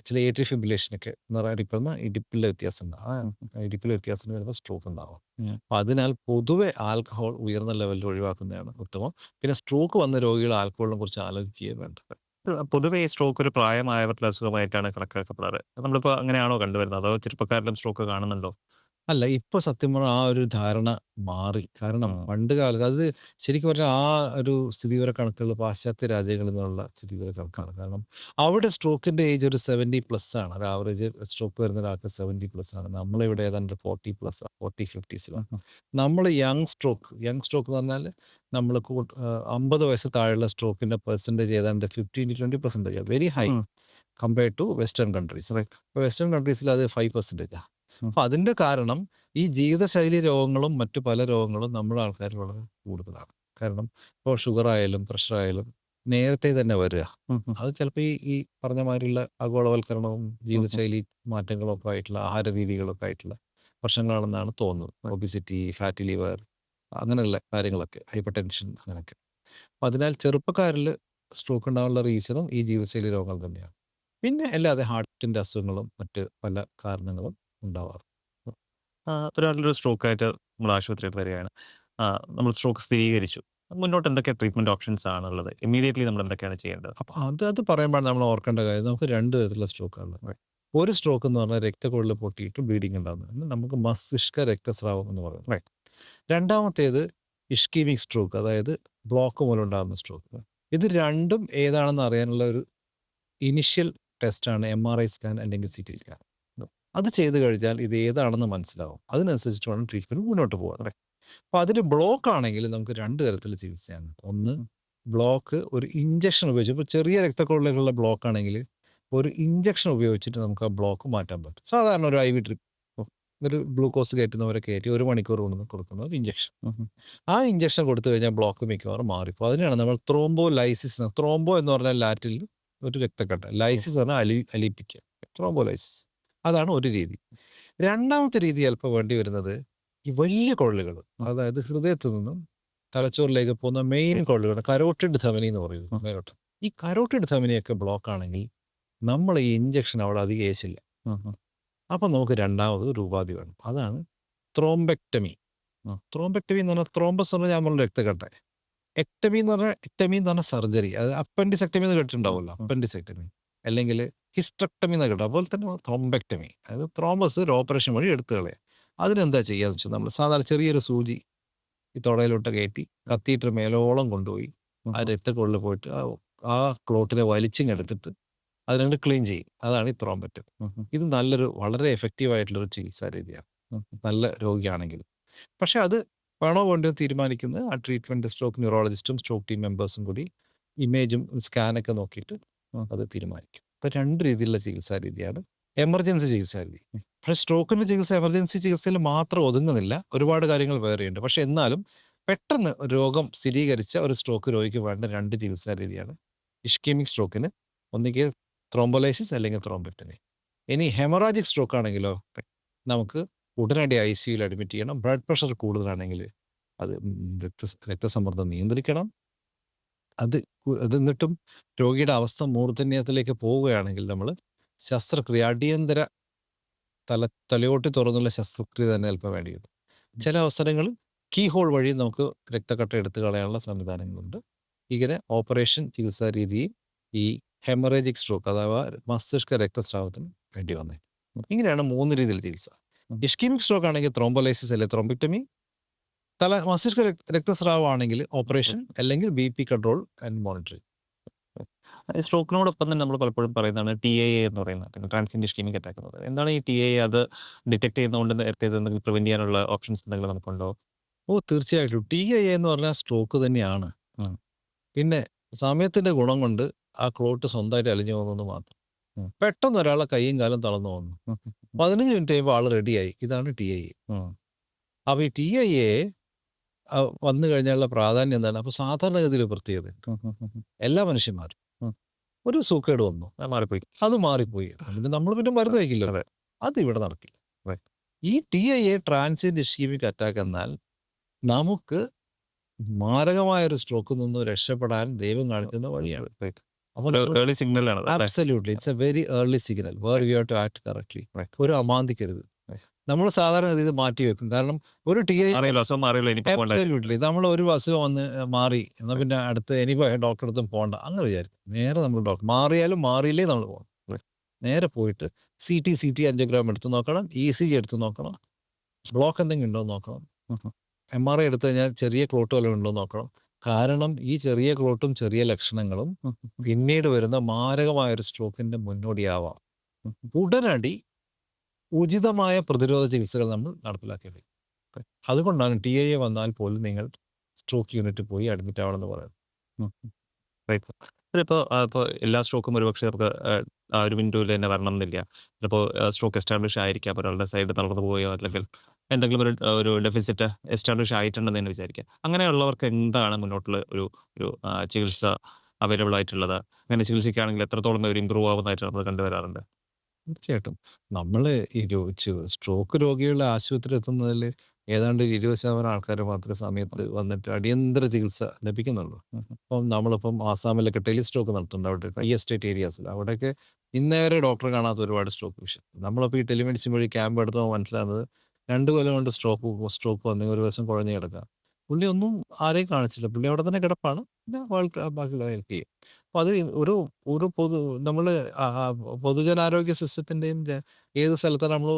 ചില ഏട്രിയൽ ഫിബ്രിലേഷനൊക്കെ എന്ന് പറയുന്ന ഇടിപ്പിലെ വ്യത്യാസം ഉണ്ടാകും. ആ ഇടിപ്പിലെ വ്യത്യാസം വരുമ്പോൾ സ്ട്രോക്ക് ഉണ്ടാകും. അപ്പം അതിനാൽ പൊതുവെ ആൽക്കഹോൾ ഉയർന്ന ലെവലിൽ ഒഴിവാക്കുന്നതാണ് ഉത്തമം. പിന്നെ സ്ട്രോക്ക് വന്ന രോഗികൾ ആൽക്കഹോളിനെ കുറിച്ച് ആലോചിക്കുകയും വേണ്ടത്. പൊതുവെ ഈ സ്ട്രോക്ക് ഒരു പ്രായമായവരുടെ അസുഖമായിട്ടാണ് കണക്കാക്കപ്പെടാറ്. നമ്മളിപ്പോൾ അങ്ങനെയാണോ കണ്ടുവരുന്നത്? അതോ ചെറുപ്പക്കാരിലും സ്ട്രോക്ക് കാണുന്നുണ്ടോ? അല്ല, ഇപ്പൊ സത്യം പറഞ്ഞാൽ ആ ഒരു ധാരണ മാറി. കാരണം പണ്ട് കാലത്ത് അത് ശരിക്കും പറഞ്ഞാൽ ആ ഒരു സ്ഥിതിവിവര കണക്കുകൾ പാശ്ചാത്യ രാജ്യങ്ങളിൽ നിന്നുള്ള സ്ഥിതിവിവര കണക്കാണ്. കാരണം അവിടെ സ്ട്രോക്കിന്റെ ഏജ് ഒരു 70+ ആണ്. ഒരു ആവറേജ് സ്ട്രോക്ക് വരുന്ന ഒരാൾക്ക് 70+ ആണ്. നമ്മളിവിടെ ഏതാണ്ട് 40+, 40-50s. നമ്മൾ യങ് സ്ട്രോക്ക് എന്ന് പറഞ്ഞാൽ നമ്മൾ 50 വയസ്സ് താഴെയുള്ള സ്ട്രോക്കിന്റെ പെർസെൻറ്റേജ് ഏതാണ്ട് 15-20% very high compared to western countries. Western കൺട്രീസിൽ അത് 5%. അപ്പോൾ അതിൻ്റെ കാരണം ഈ ജീവിതശൈലി രോഗങ്ങളും മറ്റു പല രോഗങ്ങളും നമ്മുടെ ആൾക്കാർ വളരെ കൂടുതലാണ്. കാരണം ഇപ്പോൾ ഷുഗറായാലും പ്രഷറായാലും നേരത്തെ തന്നെ വരിക. അത് ചിലപ്പോൾ ഈ പറഞ്ഞ മാതിരിയുള്ള ആഗോളവൽക്കരണവും ജീവിതശൈലി മാറ്റങ്ങളും ഒക്കെ ആയിട്ടുള്ള ആഹാര രീതികളൊക്കെ ആയിട്ടുള്ള പ്രശ്നങ്ങളാണെന്നാണ് തോന്നുന്നത്. ഒബിസിറ്റി, ഫാറ്റി ലിവർ, അങ്ങനെയുള്ള കാര്യങ്ങളൊക്കെ, ഹൈപ്പർ ടെൻഷൻ, അങ്ങനെയൊക്കെ. അപ്പം അതിനാൽ ചെറുപ്പക്കാരിൽ സ്ട്രോക്ക് ഉണ്ടാകാനുള്ള റീസണും ഈ ജീവിതശൈലി രോഗങ്ങൾ തന്നെയാണ്. പിന്നെ അല്ലാതെ ഹാർട്ടിൻ്റെ അസുഖങ്ങളും മറ്റ് പല കാരണങ്ങളും ഉണ്ടാവാറ്. ഒരാളൊരു സ്ട്രോക്കായിട്ട് നമ്മൾ ആശുപത്രിയിൽ വരികയാണ്. നമ്മൾ സ്ട്രോക്ക് സ്ഥിരീകരിച്ചു. മുന്നോട്ട് എന്തൊക്കെ ട്രീറ്റ്മെന്റ് ഓപ്ഷൻസ് ആണുള്ളത്? ഇമ്മീഡിയറ്റ്ലി നമ്മൾ എന്തൊക്കെയാണ് ചെയ്യേണ്ടത്? അപ്പോൾ അത് പറയുമ്പോൾ നമ്മൾ ഓർക്കേണ്ട കാര്യം നമുക്ക് 2 തരത്തിലുള്ള സ്ട്രോക്കാണുള്ളത്. ഒരു സ്ട്രോക്ക് എന്ന് പറഞ്ഞാൽ രക്തക്കുഴൽ പൊട്ടിയിട്ട് ബ്ലീഡിങ് ഉണ്ടാകുന്നത് നമുക്ക് മസ്തിഷ്ക രക്തസ്രാവം എന്ന് പറയും. രണ്ടാമത്തേത് ഇഷ്കീമിക് സ്ട്രോക്ക്, അതായത് ബ്ലോക്ക് മൂലം ഉണ്ടാകുന്ന സ്ട്രോക്ക്. ഇത് രണ്ടും ഏതാണെന്ന് അറിയാനുള്ള ഒരു ഇനിഷ്യൽ ടെസ്റ്റാണ് MRI സ്കാൻ അല്ലെങ്കിൽ CT സ്കാൻ. അത് ചെയ്ത് കഴിഞ്ഞാൽ ഇത് ഏതാണെന്ന് മനസ്സിലാവും. അതിനനുസരിച്ചിട്ട് വേണം ട്രീറ്റ്മെൻറ്റ് മുന്നോട്ട് പോകാൻ. അപ്പോൾ അതിൽ ബ്ലോക്ക് ആണെങ്കിൽ നമുക്ക് 2 തരത്തിൽ ചികിത്സയാണ്. ഒന്ന്, ബ്ലോക്ക് ഒരു ഇഞ്ചക്ഷൻ ഉപയോഗിച്ച്, ഇപ്പോൾ ചെറിയ രക്തക്കുഴലുകളുള്ള ബ്ലോക്ക് ആണെങ്കിൽ ഒരു ഇഞ്ചക്ഷൻ ഉപയോഗിച്ചിട്ട് നമുക്ക് ആ ബ്ലോക്ക് മാറ്റാൻ പറ്റും. സാധാരണ ഒരു IV ഡ്രിപ്പ് ഒരു ഗ്ലൂക്കോസ് കയറ്റുന്നവരെ കയറ്റി 1 മണിക്കൂർ കൊണ്ട് കൊടുക്കുന്ന ഒരു ഇഞ്ചക്ഷൻ. ആ ഇഞ്ചക്ഷൻ കൊടുത്തു കഴിഞ്ഞാൽ ബ്ലോക്ക് മിക്കവാറും മാറിപ്പോകും. അതിനാണ് നമ്മൾ ത്രോംബോലൈസിസ് ത്രോംബോ എന്ന് പറഞ്ഞാൽ ലാറ്റിൽ ഒരു രക്തക്കട്ട. ലൈസിസ് പറഞ്ഞാൽ അലിയിപ്പിക്കുക. ത്രോംബോലൈസിസ്. അതാണ് ഒരു രീതി. രണ്ടാമത്തെ രീതി ചിലപ്പോൾ വേണ്ടി വരുന്നത് ഈ വലിയ കുഴലുകൾ, അതായത് ഹൃദയത്തിൽ നിന്നും തലച്ചോറിലേക്ക് പോകുന്ന മെയിൻ കുഴലുകൾ, കരോട്ടിഡ് ധമനി എന്ന് പറയുന്നത് മേലോട്ട്. ഈ കരോട്ടിഡ് ധമനിയൊക്കെ ബ്ലോക്ക് ആണെങ്കിൽ നമ്മൾ ഈ ഇഞ്ചക്ഷൻ അവിടെ അധികം ഏശില്ല. അപ്പം നമുക്ക് രണ്ടാമത് ഒരു ഉപാധി വേണം. അതാണ് ത്രോംബെക്ടമി. ത്രോംബെക്ടമി എന്ന് പറഞ്ഞാൽ ത്രോംബസ് എന്ന് പറഞ്ഞാൽ നമ്മളുടെ രക്തക്കട്ട. എക്ടമി എന്ന് പറഞ്ഞാൽ എക്ടമി എന്ന് പറഞ്ഞാൽ സർജറി. അത് അപ്പൻഡിസെക്ടമി എന്ന് കേട്ടിട്ടുണ്ടാവുമല്ലോ. അപ്പൻഡിസെക്ടമി അല്ലെങ്കിൽ ഹിസ്റ്റക്ടമി എന്ന് കേട്ടോ. അതുപോലെ തന്നെ ത്രോംബെക്ടമി, അതായത് ത്രോംബസ് ഒരു ഓപ്പറേഷൻ വഴി എടുത്തു കളയുക. അതിനെന്താ ചെയ്യുകയെന്ന് വെച്ചാൽ നമ്മൾ സാധാരണ ചെറിയൊരു സൂചി ഈ തുടയിലോട്ട് കയറ്റി കത്തീറ്റർ മേലോളം കൊണ്ടുപോയി ആ രക്തക്കൊള്ളിൽ പോയിട്ട് ആ ക്ലോട്ടിനെ വലിച്ചിങ്ങെടുത്തിട്ട് അതിനെ ക്ലീൻ ചെയ്യും. അതാണ് ഈ ത്രോംബെക്ടമി. ഇത് വളരെ എഫക്റ്റീവ് ആയിട്ടുള്ളൊരു ചികിത്സാ രീതിയാണ് നല്ല രോഗിയാണെങ്കിൽ. പക്ഷെ അത് വേണോ വേണ്ടോ തീരുമാനിക്കുന്നത് ആ ട്രീറ്റ്മെൻറ്റ് സ്ട്രോക്ക് ന്യൂറോളജിസ്റ്റും സ്ട്രോക്ക് ടീം മെമ്പേഴ്സും കൂടി ഇമേജും സ്കാനൊക്കെ നോക്കിയിട്ട് അത് തീരുമാനിക്കും. അപ്പോൾ 2 രീതിയിലുള്ള ചികിത്സാ രീതിയാണ് എമർജൻസി ചികിത്സാ രീതി. പക്ഷേ സ്ട്രോക്കിൻ്റെ ചികിത്സ എമർജൻസി ചികിത്സയിൽ മാത്രം ഒതുങ്ങുന്നില്ല. ഒരുപാട് കാര്യങ്ങൾ വേറെയുണ്ട്. പക്ഷേ എന്നാലും പെട്ടെന്ന് രോഗം സ്ഥിരീകരിച്ച ഒരു സ്ട്രോക്ക് രോഗിക്ക് വേണ്ട 2 ചികിത്സാ രീതിയാണ്. ഇഷ്കീമിക് സ്ട്രോക്കിന് ഒന്നുകിൽ ത്രോംബോലൈസിസ് അല്ലെങ്കിൽ ത്രോംബെക്ടമി. ഇനി ഹെമറാജിക് സ്ട്രോക്ക് ആണെങ്കിലോ നമുക്ക് ഉടനടി ICUയിൽ അഡ്മിറ്റ് ചെയ്യണം. ബ്ലഡ് പ്രഷർ കൂടുതലാണെങ്കിൽ അത് രക്തസമ്മർദ്ദം നിയന്ത്രിക്കണം. അത് എന്നിട്ടും രോഗിയുടെ അവസ്ഥ മൂർധന്യത്തിലേക്ക് പോവുകയാണെങ്കിൽ നമ്മൾ ശസ്ത്രക്രിയ, അടിയന്തര തലയോട്ടി തുറന്നുള്ള ശസ്ത്രക്രിയ തന്നെ ചിലപ്പോൾ വേണ്ടി വരും. ചില അവസരങ്ങളിൽ കീ ഹോൾ വഴി നമുക്ക് രക്തക്കട്ട എടുത്തു കളയാനുള്ള സംവിധാനങ്ങളുണ്ട്. ഇങ്ങനെ ഓപ്പറേഷൻ ചികിത്സാ രീതിയും ഈ ഹെമറേജിക് സ്ട്രോക്ക് അഥവാ മസ്തിഷ്ക രക്തസ്രാവത്തിന് വേണ്ടി വന്നേ. ഇങ്ങനെയാണ് 3 രീതിയിൽ ചികിത്സ. ഇഷ്കീമിക് സ്ട്രോക്ക് ആണെങ്കിൽ ത്രോംബോലൈസിസ് അല്ലെങ്കിൽ ത്രോംബെക്ടമി, മസ്തിഷ്ക രക്തസ്രാവം ആണെങ്കിൽ ഓപ്പറേഷൻ അല്ലെങ്കിൽ BP കൺട്രോൾ ആൻഡ് മോണിറ്ററിങ്. സ്ട്രോക്കിനോടൊപ്പം തന്നെ നമ്മൾ പലപ്പോഴും പറയുന്നതാണ് TIA എന്ന് പറയുന്നത്, ട്രാൻസിയന്റ് ഇസ്കീമിക് അറ്റാക്ക് എന്ന് പറയുന്നത്. എന്താണ് ഈ TIA? അത് ഡിറ്റക്ട് ചെയ്യുന്നതുകൊണ്ട് നേരത്തെ എന്തെങ്കിലും പ്രിവെന്റ് ചെയ്യാനുള്ള ഓപ്ഷൻസ് എന്തെങ്കിലും നമുക്കുണ്ടോ? തീർച്ചയായിട്ടും. TIA എന്ന് പറഞ്ഞാൽ സ്ട്രോക്ക് തന്നെയാണ്. പിന്നെ സമയത്തിന്റെ ഗുണം കൊണ്ട് ആ ക്ലോട്ട് സ്വന്തമായിട്ട് അലിഞ്ഞു പോകുന്നത് മാത്രം. പെട്ടെന്ന് ഒരാളെ കൈയും കാലും തളർന്നു പോകുന്നു. 15 മിനിറ്റ് കഴിയുമ്പോൾ ആൾ റെഡിയായി. ഇതാണ് TIA. അപ്പോൾ ഈ TIA വന്നു കഴിഞ്ഞാലുള്ള പ്രാധാന്യം എന്താണ്? അപ്പോൾ സാധാരണഗതിയിൽ പ്രത്യേകത എല്ലാ മനുഷ്യന്മാരും ഒരു സൂക്കേട് വന്നു, അത് മാറിപ്പോയി. പിന്നെ നമ്മൾ പിന്നെ മരുന്ന് കഴിക്കില്ല. അത് ഇവിടെ നടക്കില്ല. ഈ TIA ട്രാൻസിയന്റ് ഇസ്കീമിക് അറ്റാക്ക് എന്നാൽ നമുക്ക് മാരകമായ ഒരു സ്ട്രോക്കിൽ നിന്ന് രക്ഷപ്പെടാൻ ദൈവം കാണിക്കുന്ന വഴിയാണ്. ഏർലി സിഗ്നലാണ്. Absolutely, it's a very early signal where you have to act correctly. ഒരു അമാന്തിക്കരുത്. നമ്മൾ സാധാരണ ഇത് മാറ്റി വെക്കും. കാരണം ഒരു TIA ആബ്സല്യൂട്ട്ലി നമ്മൾ ഒരു അസുഖം വന്ന് മാറി എന്നാൽ പിന്നെ അടുത്ത് ഇനിയിപ്പോൾ ഡോക്ടറെ അടുത്തും പോകണ്ട അങ്ങനെ വിചാരിക്കും. നേരെ നമ്മൾ ഡോക്ടർ മാറിയില്ലേ നമ്മൾ പോകണം. നേരെ പോയിട്ട് CT ആൻജിയോഗ്രാം എടുത്ത് നോക്കണം, ECG എടുത്ത് നോക്കണം, ബ്ലോക്ക് എന്തെങ്കിലും ഉണ്ടോ എന്ന് നോക്കണം, MRI എടുത്തു കഴിഞ്ഞാൽ ചെറിയ ക്ലോട്ട് വല്ലതും ഉണ്ടോ എന്ന് നോക്കണം. കാരണം ഈ ചെറിയ ക്ലോട്ടും ചെറിയ ലക്ഷണങ്ങളും പിന്നീട് വരുന്ന മാരകമായൊരു സ്ട്രോക്കിന്റെ മുന്നോടിയാവാം. ഉടനടി ഉചിതമായ പ്രതിരോധ ചികിത്സകൾ നമ്മൾ നടപ്പിലാക്കിയത്. അതുകൊണ്ടാണ് TIA വന്നാൽ പോലും നിങ്ങൾ സ്ട്രോക്ക് യൂണിറ്റ് പോയി അഡ്മിറ്റ് ആവണമെന്ന് പറയുന്നത്. ഇപ്പോൾ എല്ലാ സ്ട്രോക്കും ഒരുപക്ഷെ നമുക്ക് ആ ഒരു വിൻഡോയിൽ തന്നെ വരണം എന്നില്ല. ചിലപ്പോൾ സ്ട്രോക്ക് എസ്റ്റാബ്ലിഷ് ആയിരിക്കാം, ഒരാളുടെ സൈഡ് തളർന്നു പോയോ അല്ലെങ്കിൽ എന്തെങ്കിലും ഒരു ഡെഫിസിറ്റ് എസ്റ്റാബ്ലിഷ് ആയിട്ടുണ്ടെന്ന് തന്നെ വിചാരിക്കുക. അങ്ങനെയുള്ളവർക്ക് എന്താണ് മുന്നോട്ടുള്ള ഒരു ചികിത്സ അവൈലബിൾ ആയിട്ടുള്ളത്? അങ്ങനെ ചികിത്സിക്കുകയാണെങ്കിൽ എത്രത്തോളം ഒരു ഇമ്പ്രൂവ് ആവുന്നതായിട്ട് നമ്മൾ കണ്ടുവരാറുണ്ട്? തീർച്ചയായിട്ടും നമ്മൾ ഈ സ്ട്രോക്ക് രോഗികളെ ആശുപത്രി എത്തുന്നതിൽ ഏതാണ്ട് 20% ആൾക്കാർ മാത്രമേ സമയത്ത് വന്നിട്ട് അടിയന്തര ചികിത്സ ലഭിക്കുന്നുള്ളൂ. അപ്പം നമ്മളിപ്പം ആസാമിലൊക്കെ ടെലിസ്ട്രോക്ക് നടത്തുന്നുണ്ട്. അവിടെ ഈ എസ്റ്റേറ്റ് ഏരിയാസിൽ അവിടെയൊക്കെ ഇന്നേവരെ ഡോക്ടറെ കാണാത്ത ഒരുപാട് സ്ട്രോക്ക് വിഷയം. നമ്മളിപ്പോൾ ഈ ടെലിമെഡിസിൻ വഴി ക്യാമ്പ് എടുത്തുമ്പോൾ മനസ്സിലാകുന്നത് 2 കൊല്ലം കൊണ്ട് സ്ട്രോക്ക് വന്നെങ്കിൽ ഒരു ദിവസം കുഴഞ്ഞു കിടക്കുക. പുള്ളി ഒന്നും ആരെയും കാണിച്ചില്ല, പുള്ളി അവിടെ തന്നെ കിടപ്പാണ്. പിന്നെ ബാക്കിയുള്ള ഹെൽപ്പ് ചെയ്യും. അപ്പോൾ അത് ഒരു നമ്മൾ പൊതുജനാരോഗ്യ സിസ്റ്റത്തിൻ്റെയും ഏത് സ്ഥലത്താണ് നമ്മൾ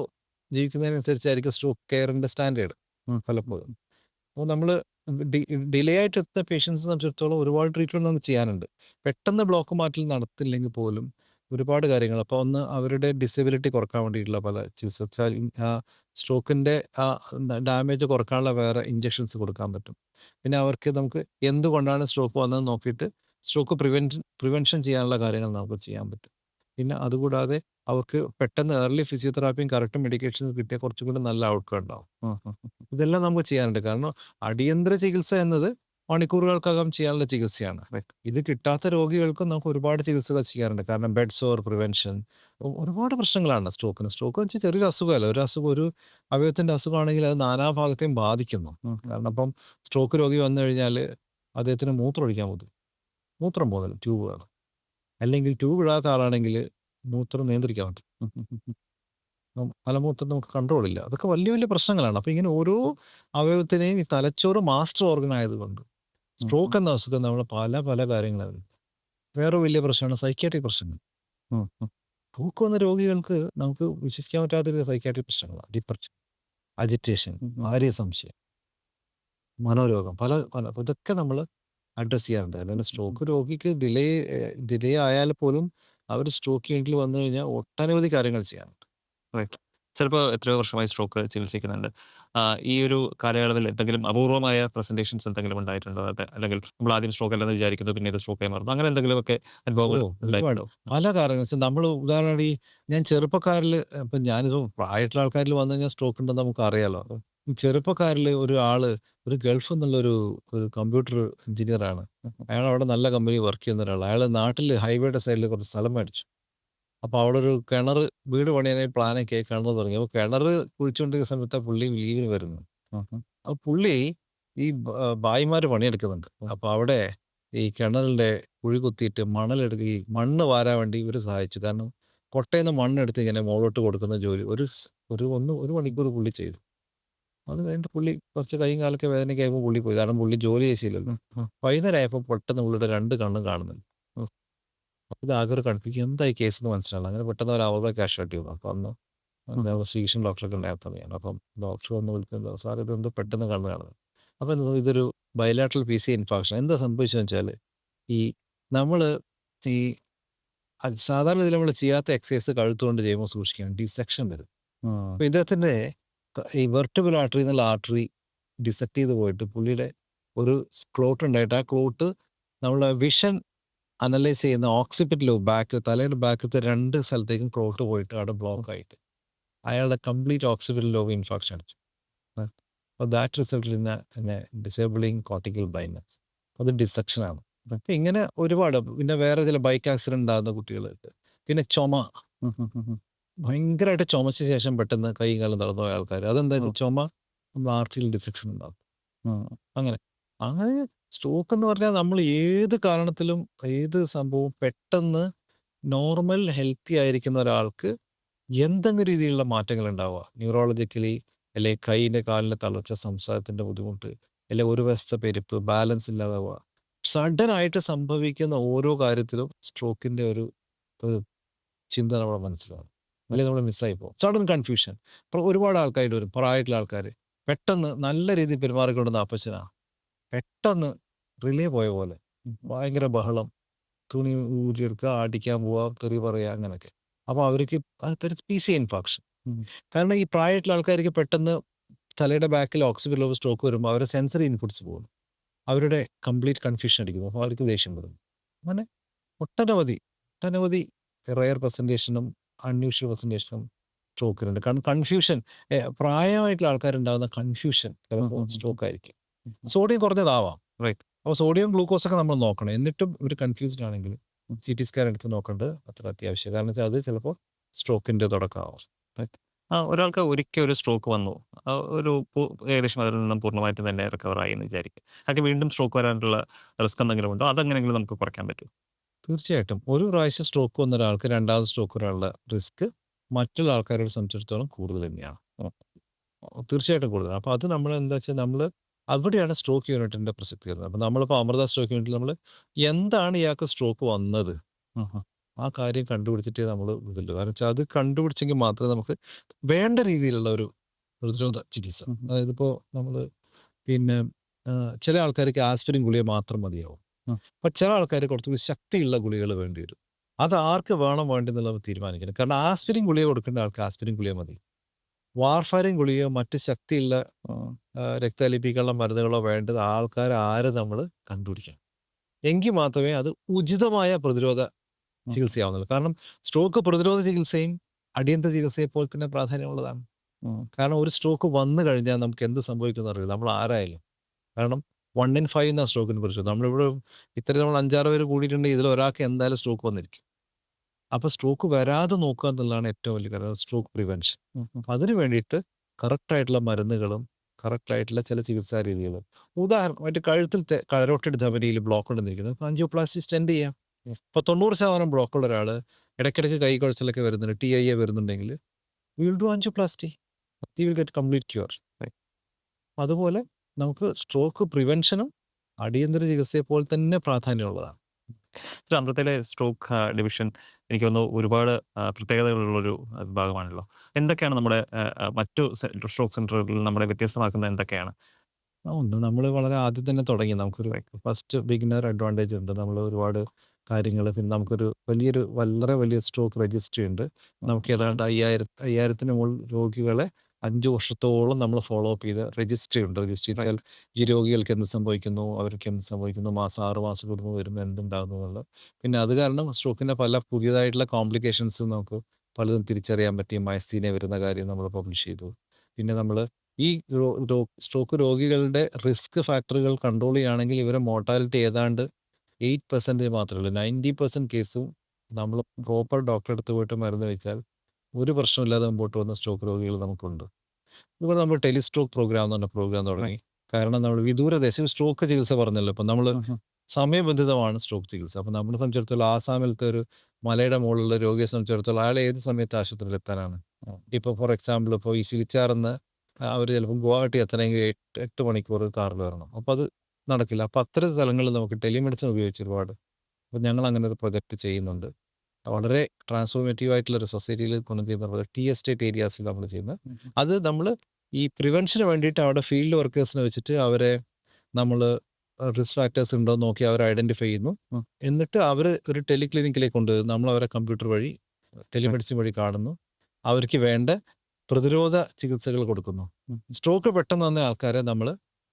ജീവിക്കുന്നതിനനുസരിച്ചായിരിക്കും സ്ട്രോക്ക് കെയറിൻ്റെ സ്റ്റാൻഡേർഡ് പലപ്പോഴും. അപ്പോൾ നമ്മൾ ഡിലേ ആയിട്ട് എത്തുന്ന പേഷ്യൻസിനെ സംബന്ധിച്ചിടത്തോളം ഒരുപാട് ട്രീറ്റ്മെൻറ്റ് നമുക്ക് ചെയ്യാനുണ്ട്. പെട്ടെന്ന് ബ്ലോക്ക് മാറ്റൽ നടത്തില്ലെങ്കിൽ പോലും ഒരുപാട് കാര്യങ്ങൾ. അപ്പോൾ ഒന്ന് അവരുടെ ഡിസബിലിറ്റി കുറക്കാൻ വേണ്ടിയിട്ടുള്ള പല ചികിത്സ, സ്ട്രോക്കിൻ്റെ ഡാമേജ് കുറക്കാനുള്ള വേറെ ഇഞ്ചക്ഷൻസ് കൊടുക്കാൻ പറ്റും. പിന്നെ അവർക്ക് നമുക്ക് എന്തുകൊണ്ടാണ് സ്ട്രോക്ക് വന്നതെന്ന് നോക്കിയിട്ട് സ്ട്രോക്ക് പ്രിവെൻഷൻ ചെയ്യാനുള്ള കാര്യങ്ങൾ നമുക്ക് ചെയ്യാൻ പറ്റും. പിന്നെ അതുകൂടാതെ അവർക്ക് പെട്ടെന്ന് ഏർലി ഫിസിയോതെറാപ്പിയും കറക്റ്റ് മെഡിക്കേഷനും കിട്ടിയാൽ കുറച്ചും കൂടി നല്ല ഔട്ട്കം ഉണ്ടാവും. ഇതെല്ലാം നമുക്ക് ചെയ്യാനുണ്ട്. കാരണം അടിയന്തര ചികിത്സ എന്നത് മണിക്കൂറുകൾക്കകം ചെയ്യാനുള്ള ചികിത്സയാണ്. ഇത് കിട്ടാത്ത രോഗികൾക്കും നമുക്ക് ഒരുപാട് ചികിത്സകൾ ചെയ്യാറുണ്ട്. കാരണം ബെഡ് സോർ പ്രിവെൻഷൻ ഒരുപാട് പ്രശ്നങ്ങളാണ് സ്ട്രോക്കിന്. സ്ട്രോക്ക് എന്ന് വെച്ചാൽ ചെറിയൊരു അസുഖമല്ല. ഒരു അവയവത്തിന്റെ അസുഖമാണെങ്കിൽ അത് നാനാഭാഗത്തെയും ബാധിക്കുന്നു. കാരണം അപ്പം സ്ട്രോക്ക് രോഗി വന്നു കഴിഞ്ഞാൽ അദ്ദേഹത്തിന് മൂത്രം ഒഴിക്കാൻ ബുദ്ധിമുട്ട്. മൂത്രം പോകുന്നില്ല, ട്യൂബ് വേണം. അല്ലെങ്കിൽ ട്യൂബ് ഇടാത്ത ആളാണെങ്കിൽ മൂത്രം നിയന്ത്രിക്കാൻ പറ്റും. മലമൂത്രത്തിന് നമുക്ക് കൺട്രോൾ ഇല്ല. അതൊക്കെ വലിയ വലിയ പ്രശ്നങ്ങളാണ്. അപ്പോൾ ഇങ്ങനെ ഓരോ അവയവത്തിനെയും ഈ തലച്ചോറ് മാസ്റ്റർ ഓർഗൻ ആയതുകൊണ്ട് സ്ട്രോക്ക് എന്ന അസുഖം നമ്മളെ പല പല കാര്യങ്ങളാണ്. വേറെ വലിയ പ്രശ്നമാണ് സൈക്യാട്രിക് പ്രശ്നങ്ങൾ. സ്ട്രോക്ക് വന്ന രോഗികൾക്ക് നമുക്ക് വിശ്വസിക്കാൻ പറ്റാത്തൊരു സൈക്യാട്രിക് പ്രശ്നങ്ങളാണ്. ഡിപ്രഷൻ, അജിറ്റേഷൻ, ആര്യ സംശയം, മനോരോഗം പല പല ഇതൊക്കെ നമ്മൾ അഡ്രസ്സ് ചെയ്യാറുണ്ട്. അല്ലാതെ സ്ട്രോക്ക് രോഗിക്ക് ഡിലേ ആയാൽ പോലും അവർ സ്ട്രോക്ക് യൂണിറ്റിൽ വന്നു കഴിഞ്ഞാൽ ഒട്ടനവധി കാര്യങ്ങൾ ചെയ്യാറുണ്ട്. റൈറ്റ്. ചിലപ്പോൾ എത്രയോ വർഷമായി സ്ട്രോക്ക് ചികിത്സിക്കുന്നുണ്ട്. ഈ ഒരു കാലയളവിൽ എന്തെങ്കിലും അപൂർവമായ പ്രസന്റേഷൻസ് എന്തെങ്കിലും ഉണ്ടായിട്ടുണ്ടോ? അല്ലെങ്കിൽ നമ്മൾ ആദ്യം സ്ട്രോക്ക് അല്ലെന്ന് വിചാരിക്കുന്നു, പിന്നീട് സ്ട്രോക്കായി മാറുന്നു. അങ്ങനെ എന്തെങ്കിലുമൊക്കെ അനുഭവങ്ങൾ ഒരുപാട് ഉണ്ടായിട്ടുണ്ടോ? പല കാരണങ്ങൾ വെച്ചാൽ നമ്മൾ ഉദാഹരണം ഞാൻ ചെറുപ്പക്കാരിൽ ഇപ്പം ഞാനിപ്പോൾ പ്രായമായിട്ടുള്ള ആൾക്കാരിൽ വന്നു കഴിഞ്ഞാൽ സ്ട്രോക്ക് ഉണ്ടെന്ന് നമുക്ക് അറിയാലോ. ഈ ചെറുപ്പക്കാരിൽ ഒരു ഗൾഫിൽ നിന്നുള്ളൊരു ഒരു കമ്പ്യൂട്ടർ എഞ്ചിനീയറാണ്. അയാൾ അവിടെ നല്ല കമ്പനി വർക്ക് ചെയ്യുന്ന ഒരാളാണ്. അയാൾ നാട്ടിൽ ഹൈവേയുടെ സൈഡിൽ കുറച്ച് സ്ഥലം മേടിച്ചു. അപ്പോൾ അവിടെ ഒരു കിണർ വീട് പണിയാനായി പ്ലാനൊക്കെ ആയി കിണർ തുടങ്ങി. അപ്പോൾ കിണർ കുഴിച്ചുകൊണ്ടിരിക്കുന്ന സമയത്താണ് പുള്ളി ലീവിന് വരുന്നത്. അപ്പോൾ പുള്ളി ഈ ഭായിമാർ പണിയെടുക്കുന്നുണ്ട്. അപ്പോൾ അവിടെ ഈ കിണറിൻ്റെ കുഴി കുത്തിയിട്ട് മണലെടുക്കുകയും മണ്ണ് വാരാൻ വേണ്ടി ഇവർ സഹായിച്ചു. കാരണം കൊട്ടയിൽ നിന്ന് മണ്ണെടുത്ത് ഇങ്ങനെ മുകളിലോട്ട് കൊടുക്കുന്ന ജോലി ഒരു മണിക്കൂർ പുള്ളി ചെയ്തു. അത് കഴിഞ്ഞിട്ട് പുള്ളി കുറച്ച് കൈയും കാലൊക്കെ വേദനയൊക്കെ ആയപ്പോൾ പുള്ളി പോയി. കാരണം പുള്ളി ജോലി ചെയ്യില്ലല്ലോ. വൈകുന്നേരം ആയപ്പോൾ പെട്ടെന്ന് പുള്ളിയുടെ 2 കണ്ണും കാണുന്നുണ്ട്. ഇതാകെ ഒരു കൺഫ്യൂഷൻ എന്തായി കേസ് എന്ന് മനസ്സിലായില്ല. അങ്ങനെ പെട്ടെന്ന് ഒരു അവർ കാഷ്വാലിറ്റി വന്നു. അപ്പോൾ അന്ന് സ്വീഷൻ ഡോക്ടറൊക്കെ ഉണ്ടായിരുന്നു. അപ്പം ഡോക്ടർ വന്ന് വിളിക്കുന്നത് സാർ ഇതെന്തോ പെട്ടെന്ന് കണ്ണ് കാണുന്നത്. അപ്പം ഇതൊരു ബയലാട്രൽ PC ഇൻഫാക്ഷൻ. എന്താ സംഭവിച്ചതെന്ന് വെച്ചാൽ ഈ നമ്മൾ ഈ സാധാരണ ഇതിൽ നമ്മൾ ചെയ്യാത്ത എക്സസൈസ് കഴുത്തുകൊണ്ട് ചെയ്യുമ്പോൾ സൂക്ഷിക്കണം. ഡിസെക്ഷൻ വരും. അപ്പോൾ ഇദ്ദേഹത്തിൻ്റെ ഈ വെർട്ടിബിൾ ആർട്ടറി എന്നുള്ള ആർട്ടറി ഡിസെക്ട് ചെയ്ത് പോയിട്ട് പുള്ളിയുടെ ഒരു ക്ലോട്ട് ഉണ്ടായിട്ട് ആ ക്ലോട്ട് നമ്മളെ വിഷൻ അനലൈസ് ചെയ്യുന്ന ഓക്സിപിറ്റൽ ലോബ് തലയുടെ ബാക്കിലത്തെ 2 സ്ഥലത്തേക്കും ക്ലോട്ട് പോയിട്ട് അവിടെ ബ്ലോക്ക് ആയിട്ട് അയാളുടെ കംപ്ലീറ്റ് ഓക്സിപിറ്റൽ ലോബ് ഇൻഫാക്ഷൻ അടിച്ചു. അപ്പോൾ ദാറ്റ് റിസൾട്ടിൽ പിന്നെ ഡിസേബിളിങ് കോർട്ടിക്കൽ ബ്ലൈൻഡ്നെസ്. അത് ഡിസെക്ഷനാണ്. അപ്പം ഇങ്ങനെ ഒരുപാട് പിന്നെ വേറെ ചില ബൈക്ക് ആക്സിഡൻറ്റ് ഉണ്ടാകുന്ന കുട്ടികൾക്ക് പിന്നെ ചുമ ഭയങ്കരമായിട്ട് ചുമച്ച ശേഷം പെട്ടെന്ന് കൈയും കാലം തളർന്നു പോയ ആൾക്കാർ അതെന്തായാലും ചുമ നമ്മൾ ആർട്ടിയിൽ ഡിസെക്ഷൻ ഉണ്ടാകും. അങ്ങനെ അങ്ങനെ സ്ട്രോക്ക് എന്ന് പറഞ്ഞാൽ നമ്മൾ ഏത് കാരണത്തിലും ഏത് സംഭവവും പെട്ടെന്ന് നോർമൽ ഹെൽത്തി ആയിരിക്കുന്ന ഒരാൾക്ക് എന്തെങ്കിലും രീതിയിലുള്ള മാറ്റങ്ങൾ ഉണ്ടാവുക ന്യൂറോളജിക്കലി അല്ലെങ്കിൽ കൈയിൻ്റെ കാലിൻ്റെ തളർച്ച സംസാരത്തിൻ്റെ ബുദ്ധിമുട്ട് അല്ലെങ്കിൽ ഒരു വശത്തെ പെരുപ്പ് ബാലൻസ് ഇല്ലാതാവുക സഡനായിട്ട് സംഭവിക്കുന്ന ഓരോ കാര്യത്തിലും സ്ട്രോക്കിൻ്റെ ഒരു ചിന്ത നമ്മുടെ മനസ്സിലാവും. അല്ലെങ്കിൽ നമ്മൾ മിസ്സായി പോകും. Sudden confusion. ഇപ്പോൾ ഒരുപാട് ആൾക്കാർ വരും പ്രായമായിട്ടുള്ള ആൾക്കാർ പെട്ടെന്ന് നല്ല രീതിയിൽ പെരുമാറിക്കൊണ്ടുന്ന അപ്പച്ചനാണ് പെട്ടെന്ന് റിലേ പോയ പോലെ ഭയങ്കര ബഹളം തുണി ഊരിയെടുക്കുക അടിക്കാൻ പോവുക തെറി പറയുക അങ്ങനെയൊക്കെ. അപ്പോൾ അവർക്ക് PC ഇൻഫാക്ഷൻ. കാരണം ഈ പ്രായമായിട്ടുള്ള ആൾക്കാർക്ക് പെട്ടെന്ന് തലയുടെ ബാക്കിൽ ഓക്സിജൻ ലോബ് സ്ട്രോക്ക് വരുമ്പോൾ അവരുടെ സെൻസറി ഇൻപുട്സ് പോകും. അവരുടെ കംപ്ലീറ്റ് കൺഫ്യൂഷൻ അടിക്കും. അപ്പോൾ അവർക്ക് ദേഷ്യം വരും. അങ്ങനെ ഒട്ടനവധി റെയർ പ്രസൻറ്റേഷനും അൺയൂഷ്വൽ പ്രസൻറ്റേഷനും സ്ട്രോക്കിനുണ്ട്. കാരണം കൺഫ്യൂഷൻ പ്രായമായിട്ടുള്ള ആൾക്കാരുണ്ടാകുന്ന കൺഫ്യൂഷൻ ചിലപ്പോൾ സ്ട്രോക്ക് ആയിരിക്കും. സോഡിയം കുറഞ്ഞതാവാം. റൈറ്റ്. അപ്പോൾ സോഡിയം ഗ്ലൂക്കോസ് ഒക്കെ നമ്മൾ നോക്കണം. എന്നിട്ടും ഇവർ കൺഫ്യൂസ്ഡ് ആണെങ്കിൽ CT സ്കാൻ എടുത്ത് നോക്കേണ്ടത് അത്ര അത്യാവശ്യം. കാരണം വെച്ചാൽ അത് ചിലപ്പോൾ സ്ട്രോക്കിൻ്റെ തുടക്കമാവും. ഒരാൾക്ക് ഒരിക്കൽ ഒരു സ്ട്രോക്ക് വന്നു. ഏകദേശം അതിൽ നിന്നും പൂർണ്ണമായിട്ടും തന്നെ റിക്കവർ ആയി എന്ന് വിചാരിക്കുക. അതൊക്കെ വീണ്ടും സ്ട്രോക്ക് വരാനുള്ള റിസ്ക് എന്തെങ്കിലും ഉണ്ടോ? അതെങ്ങനെയെങ്കിലും നമുക്ക് കുറയ്ക്കാൻ പറ്റും? തീർച്ചയായിട്ടും ഒരു പ്രാവശ്യം സ്ട്രോക്ക് വന്ന ഒരാൾക്ക് രണ്ടാമത് സ്ട്രോക്ക് വരാനുള്ള റിസ്ക് മറ്റുള്ള ആൾക്കാരോട് സംബന്ധിച്ചിടത്തോളം കൂടുതൽ തന്നെയാണ്. തീർച്ചയായിട്ടും കൂടുതൽ. അപ്പോൾ അത് നമ്മൾ എന്താ വെച്ചാൽ നമ്മൾ അവിടെയാണ് സ്ട്രോക്ക് യൂണിറ്റിൻ്റെ പ്രസക്തി വരുന്നത്. അപ്പോൾ നമ്മളിപ്പോൾ അമൃത സ്ട്രോക്ക് യൂണിറ്റിൽ നമ്മൾ എന്താണ് ഇയാൾക്ക് സ്ട്രോക്ക് വന്നത് ആ കാര്യം കണ്ടുപിടിച്ചിട്ട് നമ്മൾ ഇതില്ല. കാരണം വെച്ചാൽ അത് കണ്ടുപിടിച്ചെങ്കിൽ മാത്രമേ നമുക്ക് വേണ്ട രീതിയിലുള്ള ഒരു പ്രതിരോധ ചികിത്സ അതായത് ഇപ്പോൾ നമ്മൾ പിന്നെ ചില ആൾക്കാർക്ക് ആസ്പിരിൻ ഗുളിക മാത്രം മതിയാവും. അപ്പം ചില ആൾക്കാർ കുറച്ചുകൂടി ശക്തിയുള്ള ഗുളികൾ വേണ്ടി വരും. അത് ആർക്ക് വേണ്ടെന്നുള്ളത് തീരുമാനിക്കണം. കാരണം ആസ്പിരിൻ ഗുളിക കൊടുക്കേണ്ട ആൾക്ക് ആസ്പിരിൻ ഗുളിക മതി. വാർഫാരിൻ ഗുളികയോ മറ്റ് ശക്തിയുള്ള രക്തലിപികളുടെ മരുന്നുകളോ വേണ്ടത് ആൾക്കാർ ആരെ നമ്മൾ കണ്ടുപിടിക്കണം. എങ്കിൽ മാത്രമേ അത് ഉചിതമായ പ്രതിരോധ ചികിത്സയാവുന്നുള്ളൂ. കാരണം സ്ട്രോക്ക് പ്രതിരോധ ചികിത്സയും അടിയന്തര ചികിത്സയെ പോലെ തന്നെ പ്രാധാന്യമുള്ളതാണ്. കാരണം ഒരു സ്ട്രോക്ക് വന്നു കഴിഞ്ഞാൽ നമുക്ക് എന്ത് സംഭവിക്കുമെന്ന് അറിയില്ല. നമ്മൾ ആരായാലും. കാരണം 1 ഇൻ 5 എന്നാ സ്ട്രോക്കിനെ കുറിച്ച്. നമ്മളിവിടെ ഇത്ര നമ്മൾ 5, 6 പേര് കൂടിയിട്ടുണ്ടെങ്കിൽ ഇതിൽ ഒരാൾക്ക് എന്തായാലും സ്ട്രോക്ക് വന്നിരിക്കും. അപ്പോൾ സ്ട്രോക്ക് വരാതെ നോക്കുക എന്നുള്ളതാണ് ഏറ്റവും വലിയ കാര്യം, സ്ട്രോക്ക് പ്രിവെൻഷൻ. അപ്പം അതിന് വേണ്ടിയിട്ട് കറക്റ്റായിട്ടുള്ള മരുന്നുകളും കറക്റ്റായിട്ടുള്ള ചില ചികിത്സാ രീതികളും. ഉദാഹരണമായിട്ട് കഴുത്തിൽ കരോട്ടിഡ് ധമനിയിൽ ബ്ലോക്ക് ഉണ്ടെന്നിരിക്കുന്നത്, അപ്പോൾ ആൻജിയോപ്ലാസ്റ്റി സ്റ്റെൻഡ് ചെയ്യാം. ഇപ്പോൾ 90% ബ്ലോക്കുള്ള ഒരാൾ ഇടയ്ക്കിടയ്ക്ക് കൈ കുഴച്ചിലൊക്കെ വരുന്നുണ്ട്, TIA വരുന്നുണ്ടെങ്കിൽ we will do angioplasty. He will get complete cure. അതുപോലെ നമുക്ക് സ്ട്രോക്ക് പ്രിവെൻഷനും അടിയന്തര ചികിത്സയെ പോലെ തന്നെ പ്രാധാന്യമുള്ളതാണ്. അമൃതയിലെ സ്ട്രോക്ക് ഡിവിഷൻ എനിക്ക് തോന്നുന്നു ഒരുപാട് പ്രത്യേകതകളുള്ളൊരു വിഭാഗമാണല്ലോ. എന്തൊക്കെയാണ് നമ്മുടെ മറ്റു സ്ട്രോക്ക് സെന്ററുകളിൽ നമ്മളെ വ്യത്യസ്തമാക്കുന്നത് എന്തൊക്കെയാണ്? ഉണ്ട്. നമ്മൾ വളരെ ആദ്യം തന്നെ തുടങ്ങി. നമുക്കൊരു ഫസ്റ്റ് ബിഗിനർ അഡ്വാൻറ്റേജ് ഉണ്ട്. നമ്മൾ ഒരുപാട് കാര്യങ്ങൾ, പിന്നെ നമുക്കൊരു വളരെ വലിയ സ്ട്രോക്ക് രജിസ്ട്രി ഉണ്ട്. നമുക്ക് ഏതാണ്ട് 5000ത്തിന് മുകളിൽ രോഗികളെ 5 വർഷത്തോളം നമ്മൾ ഫോളോ അപ്പ് ചെയ്ത രജിസ്ട്രി ഉണ്ട്. രജിസ്ട്രി ചെയ്താൽ ഈ രോഗികൾക്ക് എന്ത് സംഭവിക്കുന്നു, അവർക്ക് എന്ത് സംഭവിക്കുന്നു, 6 മാസം കൂടുമ്പോൾ വരുമ്പോൾ എന്തുണ്ടാകുന്നു എന്നുള്ളത്. പിന്നെ അത് കാരണം സ്ട്രോക്കിൻ്റെ പല പുതിയതായിട്ടുള്ള കോംപ്ലിക്കേഷൻസും നമുക്ക് പലതും തിരിച്ചറിയാൻ പറ്റി. മയസീനിയ വരുന്ന കാര്യം നമ്മൾ പബ്ലിഷ് ചെയ്തു. പിന്നെ നമ്മൾ ഈ സ്ട്രോക്ക് രോഗികളുടെ റിസ്ക് ഫാക്ടറുകൾ കൺട്രോൾ ചെയ്യുകയാണെങ്കിൽ ഇവരെ മോർട്ടാലിറ്റി ഏതാണ്ട് 8% മാത്രമേ ഉള്ളൂ. 90% കേസും നമ്മൾ പ്രോപ്പർ ഡോക്ടറെ അടുത്ത് പോയിട്ട് മരുന്ന് കഴിച്ചാൽ ഒരു പ്രശ്നമില്ലാതെ മുമ്പോട്ട് വന്ന സ്ട്രോക്ക് രോഗികൾ നമുക്കുണ്ട്. ഇതുപോലെ നമ്മൾ ടെലിസ്ട്രോക്ക് പ്രോഗ്രാം എന്ന് പറഞ്ഞ പ്രോഗ്രാം തുടങ്ങി. കാരണം നമ്മൾ വിദൂരദേശം സ്ട്രോക്ക് ചികിത്സ പറഞ്ഞല്ലോ. ഇപ്പം നമ്മൾ സമയബന്ധിതമാണ് സ്ട്രോക്ക് ചികിത്സ. അപ്പം നമ്മളെ സംബന്ധിച്ചിടത്തോളം ആസാമിലത്തെ ഒരു മലയുടെ മുകളിലുള്ള രോഗിയെ സംബന്ധിച്ചിടത്തോളം അയാൾ ഏത് സമയത്ത് ആശുപത്രിയിൽ എത്താനാണ്. ഇപ്പോൾ ഫോർ എക്സാമ്പിൾ ഇപ്പോൾ ഈ സിലിച്ചാർന്ന് അവർ ചിലപ്പോൾ ഗുവാഹട്ടി എത്തണമെങ്കിൽ 8 മണിക്കൂർ കാറിൽ വരണം. അപ്പോൾ അത് നടക്കില്ല. അപ്പോൾ അത്തരം സ്ഥലങ്ങളിൽ നമുക്ക് ടെലിമെഡിസിൻ ഉപയോഗിച്ച് ഒരുപാട്, അപ്പോൾ ഞങ്ങൾ അങ്ങനെ ഒരു പ്രൊജക്റ്റ് ചെയ്യുന്നുണ്ട്. വളരെ ട്രാൻസ്ഫോർമേറ്റീവ് ആയിട്ടുള്ള ഒരു സൊസൈറ്റിയിൽ കൊണ്ട് ചെയ്യുന്ന ടി എസ്റ്റേറ്റ് ഏരിയാസിൽ നമ്മൾ ചെയ്യുന്നത്. അത് നമ്മൾ ഈ പ്രിവെൻഷന് വേണ്ടിയിട്ട് അവിടെ ഫീൽഡ് വർക്കേഴ്സിനെ വെച്ചിട്ട് അവരെ നമ്മൾ റിസ്ക് ഫാക്ടേഴ്സ് ഉണ്ടോ എന്ന് നോക്കി അവരെ ഐഡൻറ്റിഫൈ ചെയ്യുന്നു. എന്നിട്ട് അവർ ഒരു ടെലിക്ലിനിക്കിലേക്ക് കൊണ്ടുവരും. നമ്മൾ അവരെ കമ്പ്യൂട്ടർ വഴി ടെലിമെഡിസിൻ വഴി കാണുന്നു. അവർക്ക് വേണ്ട പ്രതിരോധ ചികിത്സകൾ കൊടുക്കുന്നു. സ്ട്രോക്ക് പെട്ടെന്ന് വന്ന ആൾക്കാരെ നമ്മൾ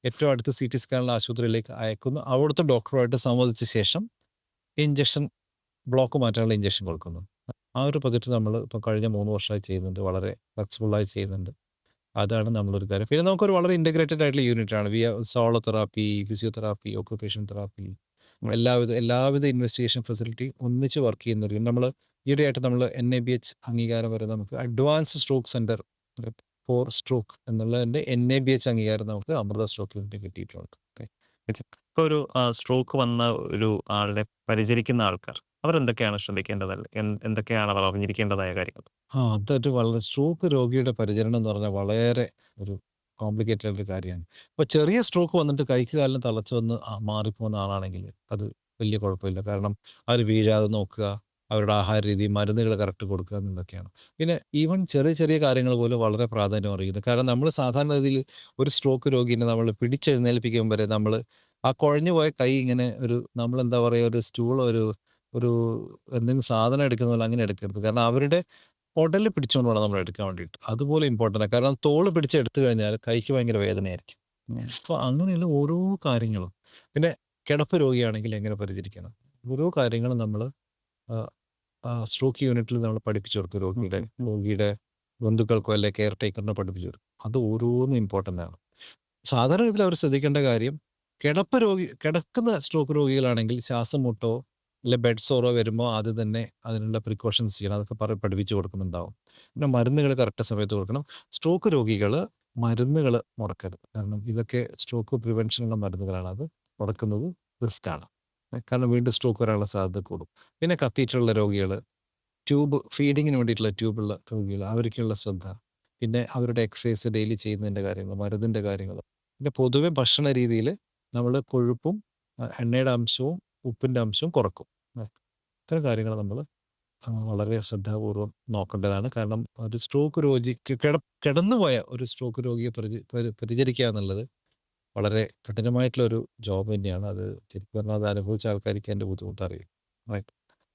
ഏറ്റവും അടുത്ത് CT സ്കാനുള്ള ആശുപത്രിയിലേക്ക് അയക്കുന്നു. അവിടുത്തെ ഡോക്ടറുമായിട്ട് സംവദിച്ച ശേഷം ഇഞ്ചക്ഷൻ, ബ്ലോക്ക് മാറ്റാനുള്ള ഇഞ്ചക്ഷൻ കൊടുക്കുന്നു. ആ ഒരു പ്രൊജക്റ്റ് നമ്മൾ ഇപ്പോൾ കഴിഞ്ഞ 3 വർഷമായി ചെയ്യുന്നുണ്ട്. വളരെ സക്സസ്ഫുള്ളായി ചെയ്യുന്നുണ്ട്. അതാണ് നമ്മളൊരു കാര്യം. പിന്നെ നമുക്കൊരു വളരെ ഇൻ്റഗ്രേറ്റഡ് ആയിട്ടുള്ള യൂണിറ്റാണ്. Solo therapy, physiotherapy, occupation therapy, എല്ലാവിധ ഇൻവെസ്റ്റിഗേഷൻ ഫെസിലിറ്റി ഒന്നിച്ച് വർക്ക് ചെയ്യുന്ന നമ്മൾ ഈയിടെയായിട്ട് നമ്മൾ NABH അംഗീകാരം വരെ നമുക്ക് advance stroke centre for stroke എന്നുള്ളതിൻ്റെ NABH അംഗീകാരം നമുക്ക് അമൃത സ്ട്രോക്ക് യൂണിറ്റ് കിട്ടിയിട്ടുണ്ട്. ഇപ്പോൾ ഒരു സ്ട്രോക്ക് വന്ന ഒരു ആളെ പരിചരിക്കുന്ന ആൾക്കാർ അവരെന്തൊക്കെയാണ് ശ്രദ്ധിക്കേണ്ടത്? എന്തൊക്കെയാണ് അവർ അറിഞ്ഞിരിക്കേണ്ടതായ കാര്യങ്ങൾ? അതൊരു വളരെ സ്ട്രോക്ക് രോഗിയുടെ പരിചരണം എന്ന് പറഞ്ഞാൽ വളരെ ഒരു കോംപ്ലിക്കേറ്റഡ് ആയിട്ടുള്ള കാര്യമാണ്. ഇപ്പോൾ ചെറിയ സ്ട്രോക്ക് വന്നിട്ട് കൈക്ക് കാലിന് തളച്ച് വന്ന് മാറിപ്പോകുന്ന ആളാണെങ്കിൽ അത് വലിയ കുഴപ്പമില്ല. കാരണം അവർ വീഴാതെ നോക്കുക, അവരുടെ ആഹാര രീതി, മരുന്നുകൾ കറക്റ്റ് കൊടുക്കുക എന്നതൊക്കെയാണ്. പിന്നെ ഈവൻ ചെറിയ ചെറിയ കാര്യങ്ങൾ പോലും വളരെ പ്രാധാന്യം അറിയുന്നത്. കാരണം നമ്മൾ സാധാരണ രീതിയിൽ ഒരു സ്ട്രോക്ക് രോഗീനെ നമ്മൾ പിടിച്ചെഴുന്നേൽപ്പിക്കും വരെ നമ്മൾ ആ കുഴഞ്ഞു പോയ കൈ ഇങ്ങനെ നമ്മളെന്താ പറയുക, ഒരു സ്റ്റൂളോ ഒരു എന്തെങ്കിലും സാധനം എടുക്കുന്ന പോലെ അങ്ങനെ എടുക്കരുത്. കാരണം അവരുടെ കുടല് പിടിച്ചുകൊണ്ട് വേണം നമ്മൾ എടുക്കാൻ വേണ്ടിയിട്ട്. അതുപോലെ ഇമ്പോർട്ടൻ്റാണ്. കാരണം തോള് പിടിച്ചെടുത്തു കഴിഞ്ഞാൽ കൈക്ക് ഭയങ്കര വേദനയായിരിക്കും. അപ്പോൾ അങ്ങനെയുള്ള ഓരോ കാര്യങ്ങളും. പിന്നെ കിടപ്പ് രോഗിയാണെങ്കിൽ എങ്ങനെ പരിചരിക്കണം, ഓരോ കാര്യങ്ങളും നമ്മൾ സ്ട്രോക്ക് യൂണിറ്റിൽ നമ്മൾ പഠിപ്പിച്ചു കൊടുക്കും. രോഗിയുടെ ബന്ധുക്കൾക്കോ അല്ലെങ്കിൽ കെയർ ടേക്കറിനോ പഠിപ്പിച്ചു കൊടുക്കും. അത് ഓരോന്നും ഇമ്പോർട്ടൻ്റ് ആണ്. സാധാരണ ഇതിൽ അവർ ശ്രദ്ധിക്കേണ്ട കാര്യം, കിടക്കുന്ന സ്ട്രോക്ക് രോഗികളാണെങ്കിൽ ശ്വാസം മുട്ടോ അല്ലെ ബെഡ് സോറോ വരുമ്പോൾ ആദ്യം തന്നെ അതിനുള്ള പ്രിക്കോഷൻസ് ചെയ്യണം. അതൊക്കെ പഠിപ്പിച്ചു കൊടുക്കുന്നുണ്ടാവും. പിന്നെ മരുന്നുകൾ കറക്റ്റ് സമയത്ത് കൊടുക്കണം. സ്ട്രോക്ക് രോഗികൾ മരുന്നുകൾ മുടക്കരുത്. കാരണം ഇതൊക്കെ സ്ട്രോക്ക് പ്രിവെൻഷനുള്ള മരുന്നുകളാണ്. അത് മുടക്കുന്നത് റിസ്ക്കാണ്. കാരണം വീണ്ടും സ്ട്രോക്ക് വരാനുള്ള സാധ്യത കൂടും. പിന്നെ കത്തീറ്ററുള്ള രോഗികൾ, ഫീഡിങ്ങിന് വേണ്ടിയിട്ടുള്ള ട്യൂബുള്ള രോഗികൾ, അവർക്കുള്ള ശ്രദ്ധ, പിന്നെ അവരുടെ എക്സസൈസ് ഡെയിലി ചെയ്യുന്നതിൻ്റെ കാര്യങ്ങൾ, മരുന്നിൻ്റെ കാര്യങ്ങൾ, പിന്നെ പൊതുവെ ഭക്ഷണ രീതിയിൽ നമ്മൾ കൊഴുപ്പും എണ്ണയുടെ അംശവും ഉപ്പിൻ്റെ അംശവും കുറക്കും. ഇത്തരം കാര്യങ്ങൾ നമ്മൾ വളരെ ശ്രദ്ധാപൂർവം നോക്കേണ്ടതാണ്. കാരണം ഒരു സ്ട്രോക്ക് രോഗിക്ക് കിടന്നുപോയ ഒരു സ്ട്രോക്ക് രോഗിയെ പരിചരിക്കുക എന്നുള്ളത് വളരെ കഠിനമായിട്ടുള്ള ഒരു ജോബ് തന്നെയാണ്. അത് ശരിക്കും പറഞ്ഞാൽ അത് അനുഭവിച്ച ആൾക്കാർക്ക് അതിൻ്റെ ബുദ്ധിമുട്ട് അറിയും.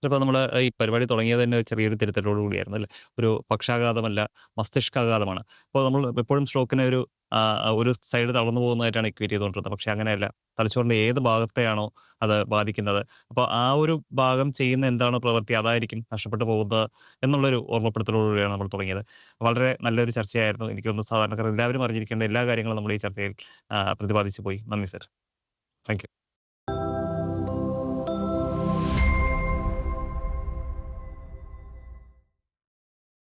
ഇപ്പോൾ നമ്മൾ ഈ പരിപാടി തുടങ്ങിയത് തന്നെ ചെറിയൊരു തിരുത്തലോട് കൂടിയായിരുന്നു അല്ലേ? ഒരു പക്ഷാഘാതമല്ല, മസ്തിഷ്കാഘാതമാണ്. അപ്പോൾ നമ്മൾ എപ്പോഴും സ്ട്രോക്കിനെ ഒരു സൈഡ് തളർന്നു പോകുന്നതായിട്ടാണ് ഇക്വേറ്റ് ചെയ്തുകൊണ്ടിരുന്നത്. പക്ഷേ അങ്ങനെയല്ല. തലച്ചോറിന്റെ ഏത് ഭാഗത്തെയാണോ അത് ബാധിക്കുന്നത്, അപ്പോൾ ആ ഒരു ഭാഗം ചെയ്യുന്ന എന്താണോ പ്രവൃത്തി അതായിരിക്കും നഷ്ടപ്പെട്ടു പോകുന്നത് എന്നുള്ളൊരു ഓർമ്മപ്പെടുത്തലോടുകൂടിയാണ് നമ്മൾ തുടങ്ങിയത്. വളരെ നല്ലൊരു ചർച്ചയായിരുന്നു. എനിക്ക് തോന്നുന്നു സാധാരണക്കാർ എല്ലാവരും അറിഞ്ഞിരിക്കേണ്ട എല്ലാ കാര്യങ്ങളും നമ്മൾ ഈ ചർച്ചയിൽ പ്രതിപാദിച്ചു പോയി. നന്ദി സർ. Thank you.